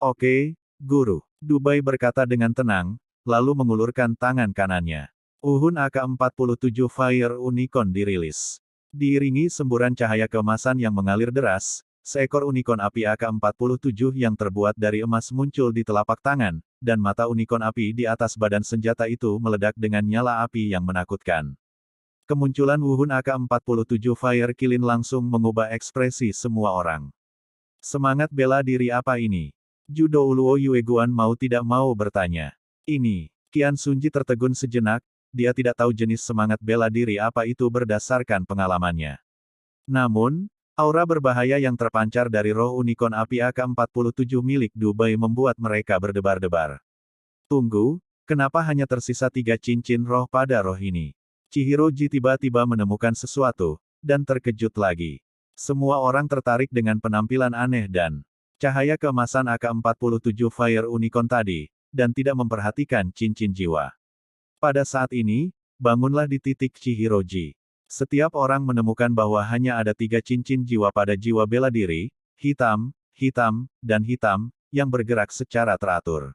Oke, Guru. Dubai berkata dengan tenang, lalu mengulurkan tangan kanannya. Uhun AK-47 Fire Unicorn dirilis. Diiringi semburan cahaya keemasan yang mengalir deras, seekor unicorn api AK-47 yang terbuat dari emas muncul di telapak tangan, dan mata unicorn api di atas badan senjata itu meledak dengan nyala api yang menakutkan. Kemunculan Wuhun AK-47 Fire Kilin langsung mengubah ekspresi semua orang. Semangat bela diri apa ini? Judo Uluo Yueguan mau tidak mau bertanya. Ini, Qian Sunji tertegun sejenak, dia tidak tahu jenis semangat bela diri apa itu berdasarkan pengalamannya. Namun, aura berbahaya yang terpancar dari roh unicorn api AK-47 milik Dubai membuat mereka berdebar-debar. Tunggu, kenapa hanya tersisa 3 cincin roh pada roh ini? Chihiroji tiba-tiba menemukan sesuatu, dan terkejut lagi. Semua orang tertarik dengan penampilan aneh dan cahaya keemasan AK-47 Fire Unicorn tadi, dan tidak memperhatikan cincin jiwa. Pada saat ini, bangunlah di titik Chihiroji. Setiap orang menemukan bahwa hanya ada 3 cincin jiwa pada jiwa bela diri, hitam, hitam, dan hitam, yang bergerak secara teratur.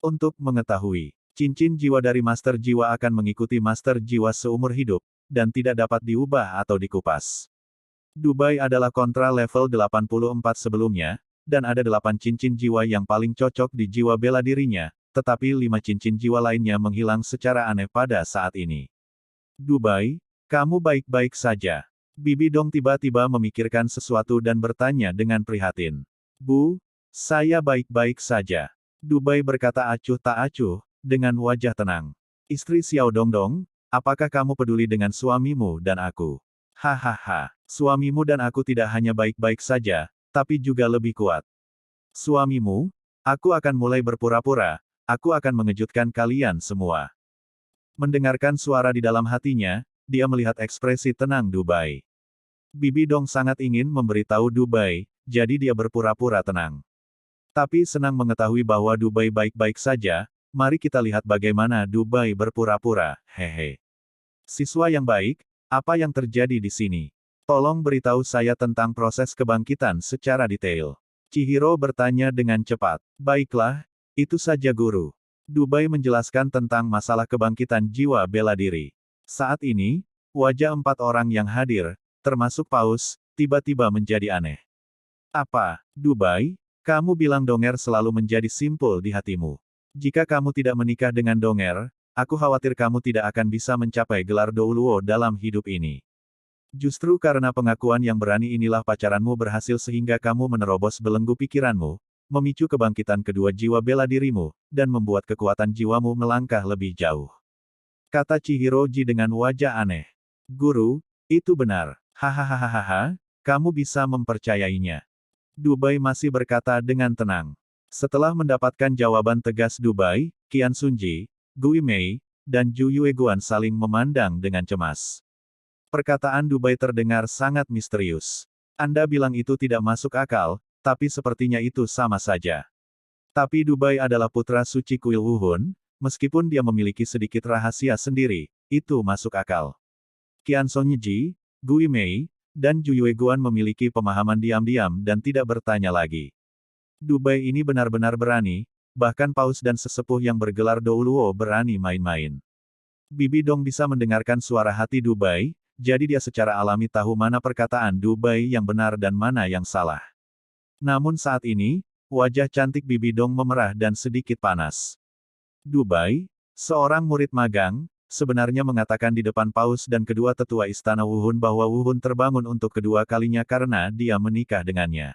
Untuk mengetahui, cincin jiwa dari Master Jiwa akan mengikuti Master Jiwa seumur hidup, dan tidak dapat diubah atau dikupas. Dubai adalah kontra level 84 sebelumnya, dan ada 8 cincin jiwa yang paling cocok di jiwa bela dirinya, tetapi 5 cincin jiwa lainnya menghilang secara aneh pada saat ini. Dubai, kamu baik-baik saja. Bibi Dong tiba-tiba memikirkan sesuatu dan bertanya dengan prihatin. Bu, saya baik-baik saja. Dubai berkata acuh tak acuh, dengan wajah tenang. Istri Xiao Dongdong, apakah kamu peduli dengan suamimu dan aku? Hahaha, suamimu dan aku tidak hanya baik-baik saja, tapi juga lebih kuat. Suamimu, aku akan mulai berpura-pura, aku akan mengejutkan kalian semua. Mendengarkan suara di dalam hatinya, dia melihat ekspresi tenang Dubai. Bibi Dong sangat ingin memberitahu Dubai, jadi dia berpura-pura tenang. Tapi senang mengetahui bahwa Dubai baik-baik saja, mari kita lihat bagaimana Dubai berpura-pura, hehe. Siswa yang baik, apa yang terjadi di sini? Tolong beritahu saya tentang proses kebangkitan secara detail. Chihiro bertanya dengan cepat. Baiklah, itu saja guru. Dubai menjelaskan tentang masalah kebangkitan jiwa bela diri. Saat ini, wajah 4 orang yang hadir, termasuk Paus, tiba-tiba menjadi aneh. Apa, Dubai? Kamu bilang Donger selalu menjadi simpul di hatimu. Jika kamu tidak menikah dengan Donger, aku khawatir kamu tidak akan bisa mencapai gelar Douluo dalam hidup ini. Justru karena pengakuan yang berani inilah pacaranmu berhasil sehingga kamu menerobos belenggu pikiranmu, memicu kebangkitan kedua jiwa bela dirimu, dan membuat kekuatan jiwamu melangkah lebih jauh. Kata Chihiroji dengan wajah aneh. Guru, itu benar. Hahaha, kamu bisa mempercayainya. Dubai masih berkata dengan tenang. Setelah mendapatkan jawaban tegas Dubai, Qian Sunji, Gui Mei, dan Ju Yueguan saling memandang dengan cemas. Perkataan Dubai terdengar sangat misterius. Anda bilang itu tidak masuk akal, tapi sepertinya itu sama saja. Tapi Dubai adalah putra suci kuil Wuhun, Meskipun dia memiliki sedikit rahasia sendiri, itu masuk akal. Qian Sonji, Gui Mei, dan Ju Yueguan memiliki pemahaman diam-diam dan tidak bertanya lagi. Dubai ini benar-benar berani, bahkan paus dan sesepuh yang bergelar Douluo berani main-main. Bibi Dong bisa mendengarkan suara hati Dubai, jadi dia secara alami tahu mana perkataan Dubai yang benar dan mana yang salah. Namun saat ini, wajah cantik Bibi Dong memerah dan sedikit panas. Dubai, seorang murid magang, sebenarnya mengatakan di depan paus dan kedua tetua istana Wuhun bahwa Wuhun terbangun untuk kedua kalinya karena dia menikah dengannya.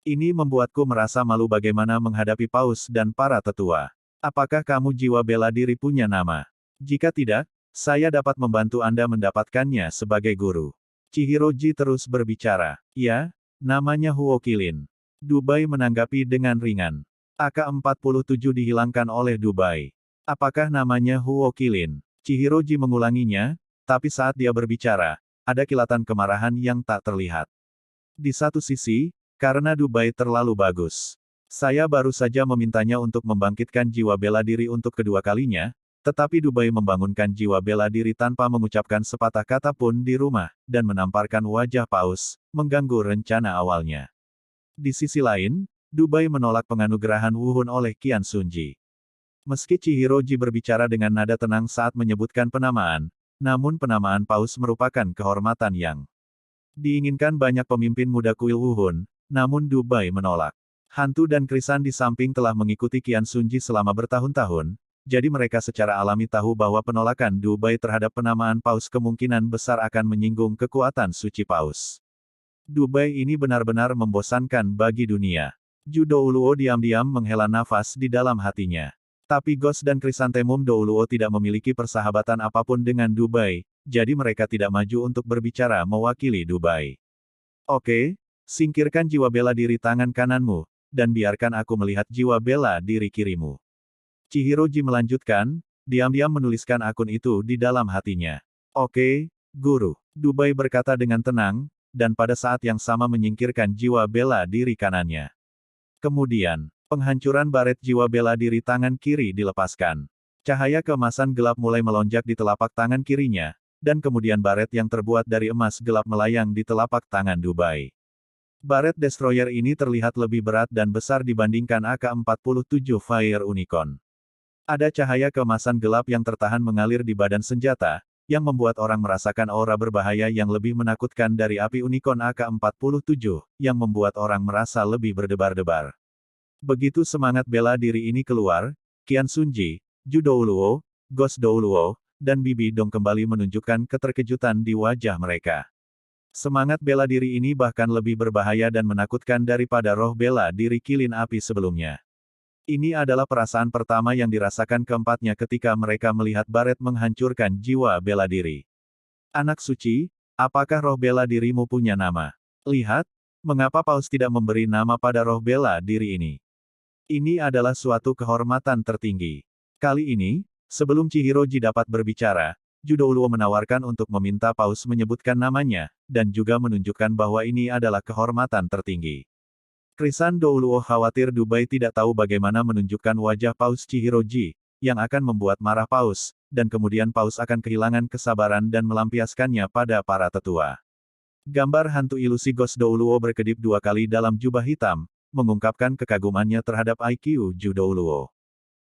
Ini membuatku merasa malu bagaimana menghadapi paus dan para tetua. Apakah kamu jiwa bela diri punya nama? Jika tidak, saya dapat membantu Anda mendapatkannya sebagai guru. Chihiroji terus berbicara. Ya, namanya Huo Qilin. Dubai menanggapi dengan ringan. AK-47 dihilangkan oleh Dubai. Apakah namanya Huo Qilin? Chihiroji mengulanginya, tapi saat dia berbicara, ada kilatan kemarahan yang tak terlihat. Di satu sisi, karena Dubai terlalu bagus. Saya baru saja memintanya untuk membangkitkan jiwa bela diri untuk kedua kalinya, tetapi Dubai membangunkan jiwa bela diri tanpa mengucapkan sepatah kata pun di rumah, dan menamparkan wajah paus, mengganggu rencana awalnya. Di sisi lain, Dubai menolak penganugerahan Wuhun oleh Qian Sunji. Meski Chihiroji berbicara dengan nada tenang saat menyebutkan penamaan, namun penamaan paus merupakan kehormatan yang diinginkan banyak pemimpin muda kuil Wuhun, namun Dubai menolak. Hantu dan Krisan di samping telah mengikuti Qian Sunji selama bertahun-tahun, jadi mereka secara alami tahu bahwa penolakan Dubai terhadap penamaan paus kemungkinan besar akan menyinggung kekuatan suci paus. Dubai ini benar-benar membosankan bagi dunia. Ju Douluo diam-diam menghela nafas di dalam hatinya. Tapi Ghost dan Krisantemum Douluo tidak memiliki persahabatan apapun dengan Dubai, jadi mereka tidak maju untuk berbicara mewakili Dubai. Oke, singkirkan jiwa bela diri tangan kananmu, dan biarkan aku melihat jiwa bela diri kirimu. Chihiroji melanjutkan, diam-diam menuliskan akun itu di dalam hatinya. Oke, guru. Dubai berkata dengan tenang, dan pada saat yang sama menyingkirkan jiwa bela diri kanannya. Kemudian, penghancuran baret jiwa bela diri tangan kiri dilepaskan. Cahaya keemasan gelap mulai melonjak di telapak tangan kirinya, dan kemudian baret yang terbuat dari emas gelap melayang di telapak tangan Dubai. Baret Destroyer ini terlihat lebih berat dan besar dibandingkan AK-47 Fire Unicorn. Ada cahaya keemasan gelap yang tertahan mengalir di badan senjata, yang membuat orang merasakan aura berbahaya yang lebih menakutkan dari api Unicorn AK-47, yang membuat orang merasa lebih berdebar-debar. Begitu semangat bela diri ini keluar, Qian Sunji, Ju Douluo, Ghost Douluo, dan Bibi Dong kembali menunjukkan keterkejutan di wajah mereka. Semangat bela diri ini bahkan lebih berbahaya dan menakutkan daripada roh bela diri kilin api sebelumnya. Ini adalah perasaan pertama yang dirasakan keempatnya ketika mereka melihat baret menghancurkan jiwa bela diri. Anak suci, apakah roh bela dirimu punya nama? Lihat, mengapa Paus tidak memberi nama pada roh bela diri ini? Ini adalah suatu kehormatan tertinggi. Kali ini, sebelum Chihiroji dapat berbicara, Ju Douluo menawarkan untuk meminta Paus menyebutkan namanya, dan juga menunjukkan bahwa ini adalah kehormatan tertinggi. Krisan Douluo khawatir Dubai tidak tahu bagaimana menunjukkan wajah Paus Chihiroji, yang akan membuat marah Paus, dan kemudian Paus akan kehilangan kesabaran dan melampiaskannya pada para tetua. Gambar hantu ilusi Ghost Douluo berkedip dua kali dalam jubah hitam, mengungkapkan kekagumannya terhadap IQ Ju Douluo.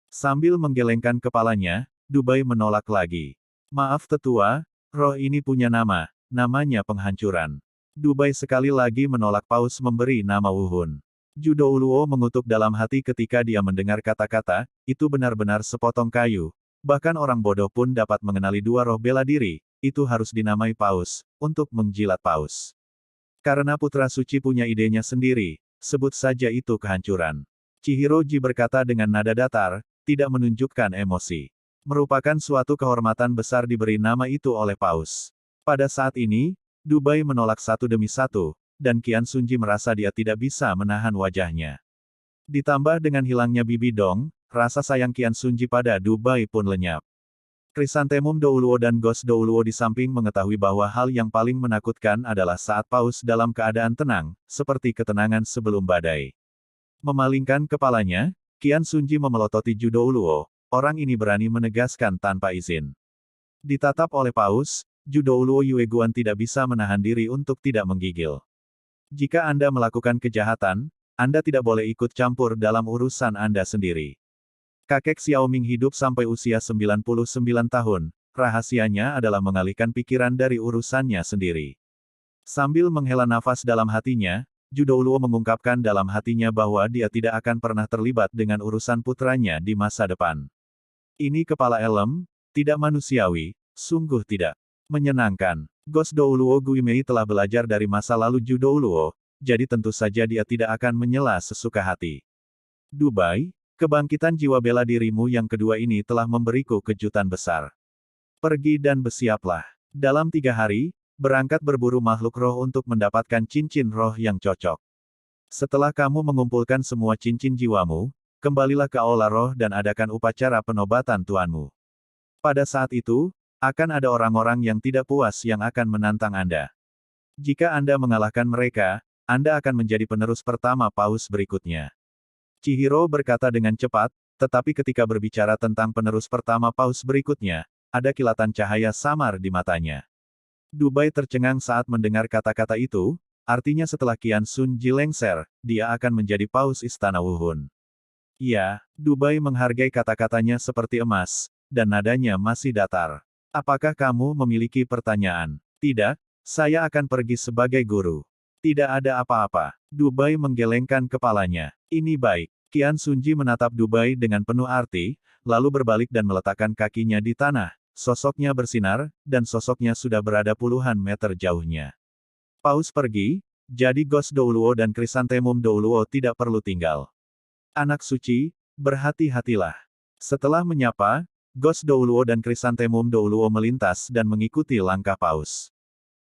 Sambil menggelengkan kepalanya, Dubai menolak lagi. Maaf tetua, roh ini punya nama, namanya penghancuran. Dubai sekali lagi menolak Paus memberi nama Wuhun. Ju Douluo mengutuk dalam hati ketika dia mendengar kata-kata, itu benar-benar sepotong kayu. Bahkan orang bodoh pun dapat mengenali dua roh bela diri, itu harus dinamai Paus, untuk menjilat Paus. Karena putra suci punya idenya sendiri, sebut saja itu kehancuran. Chihiroji berkata dengan nada datar, tidak menunjukkan emosi. Merupakan suatu kehormatan besar diberi nama itu oleh Paus. Pada saat ini, Dubai menolak satu demi satu, dan Qian Sunji merasa dia tidak bisa menahan wajahnya. Ditambah dengan hilangnya Bibi Dong, rasa sayang Qian Sunji pada Dubai pun lenyap. Krisantemum Douluo dan Ghost Douluo di samping mengetahui bahwa hal yang paling menakutkan adalah saat Paus dalam keadaan tenang, seperti ketenangan sebelum badai. Memalingkan kepalanya, Qian Sunji memelototi Ju Douluo, orang ini berani menegaskan tanpa izin. Ditatap oleh Paus, Zhu Douluo Yueguan tidak bisa menahan diri untuk tidak menggigil. Jika Anda melakukan kejahatan, Anda tidak boleh ikut campur dalam urusan Anda sendiri. Kakek Xiaoming hidup sampai usia 99 tahun, rahasianya adalah mengalihkan pikiran dari urusannya sendiri. Sambil menghela nafas dalam hatinya, Zhu Douluo mengungkapkan dalam hatinya bahwa dia tidak akan pernah terlibat dengan urusan putranya di masa depan. Ini kepala elem, tidak manusiawi, sungguh tidak menyenangkan. Ghost Douluo Guimei telah belajar dari masa lalu Zhu Douluo, jadi tentu saja dia tidak akan menyela sesuka hati. Dubai, kebangkitan jiwa bela dirimu yang kedua ini telah memberiku kejutan besar. Pergi dan bersiaplah. Dalam 3 hari, berangkat berburu makhluk roh untuk mendapatkan cincin roh yang cocok. Setelah kamu mengumpulkan semua cincin jiwamu, kembalilah ke aula roh dan adakan upacara penobatan tuanmu. Pada saat itu, akan ada orang-orang yang tidak puas yang akan menantang Anda. Jika Anda mengalahkan mereka, Anda akan menjadi penerus pertama Paus berikutnya. Chihiro berkata dengan cepat, tetapi ketika berbicara tentang penerus pertama Paus berikutnya, ada kilatan cahaya samar di matanya. Dubai tercengang saat mendengar kata-kata itu, artinya setelah Qian Sun Ji lengser, dia akan menjadi Paus Istana Wuhun. Ya, Dubai menghargai kata-katanya seperti emas, dan nadanya masih datar. Apakah kamu memiliki pertanyaan? Tidak, saya akan pergi sebagai guru. Tidak ada apa-apa. Dubai menggelengkan kepalanya. Ini baik. Qian Sunji menatap Dubai dengan penuh arti, lalu berbalik dan meletakkan kakinya di tanah. Sosoknya bersinar, dan sosoknya sudah berada puluhan meter jauhnya. Paus pergi, jadi Ghost Douluo dan Chrysanthemum Douluo tidak perlu tinggal. Anak suci, berhati-hatilah. Setelah menyapa, Ghost Douluo dan Chrysanthemum Douluo melintas dan mengikuti langkah Paus.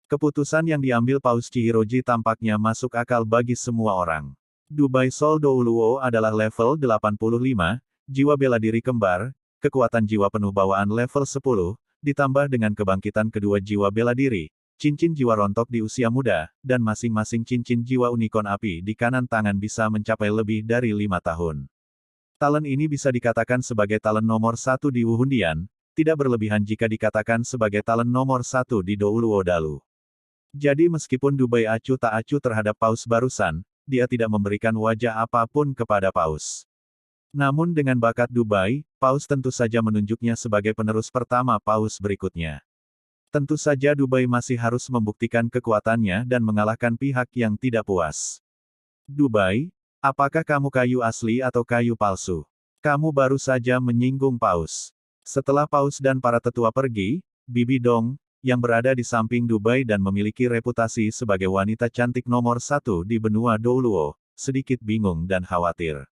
Keputusan yang diambil Paus Chihiroji tampaknya masuk akal bagi semua orang. Dubai Soul Douluo adalah level 85, jiwa bela diri kembar, kekuatan jiwa penuh bawaan level 10, ditambah dengan kebangkitan kedua jiwa bela diri, cincin jiwa rontok di usia muda, dan masing-masing cincin jiwa unicorn api di kanan tangan bisa mencapai lebih dari 5 tahun. Talent ini bisa dikatakan sebagai talent nomor 1 di Wuhundian, tidak berlebihan jika dikatakan sebagai talent nomor 1 di Douluo Dalu. Jadi meskipun Dubai acuh tak acuh terhadap Paus barusan, dia tidak memberikan wajah apapun kepada Paus. Namun dengan bakat Dubai, Paus tentu saja menunjuknya sebagai penerus pertama Paus berikutnya. Tentu saja Dubai masih harus membuktikan kekuatannya dan mengalahkan pihak yang tidak puas. Dubai, apakah kamu kayu asli atau kayu palsu? Kamu baru saja menyinggung Paus. Setelah Paus dan para tetua pergi, Bibi Dong, yang berada di samping Dubai dan memiliki reputasi sebagai wanita cantik nomor 1 di benua Douluo, sedikit bingung dan khawatir.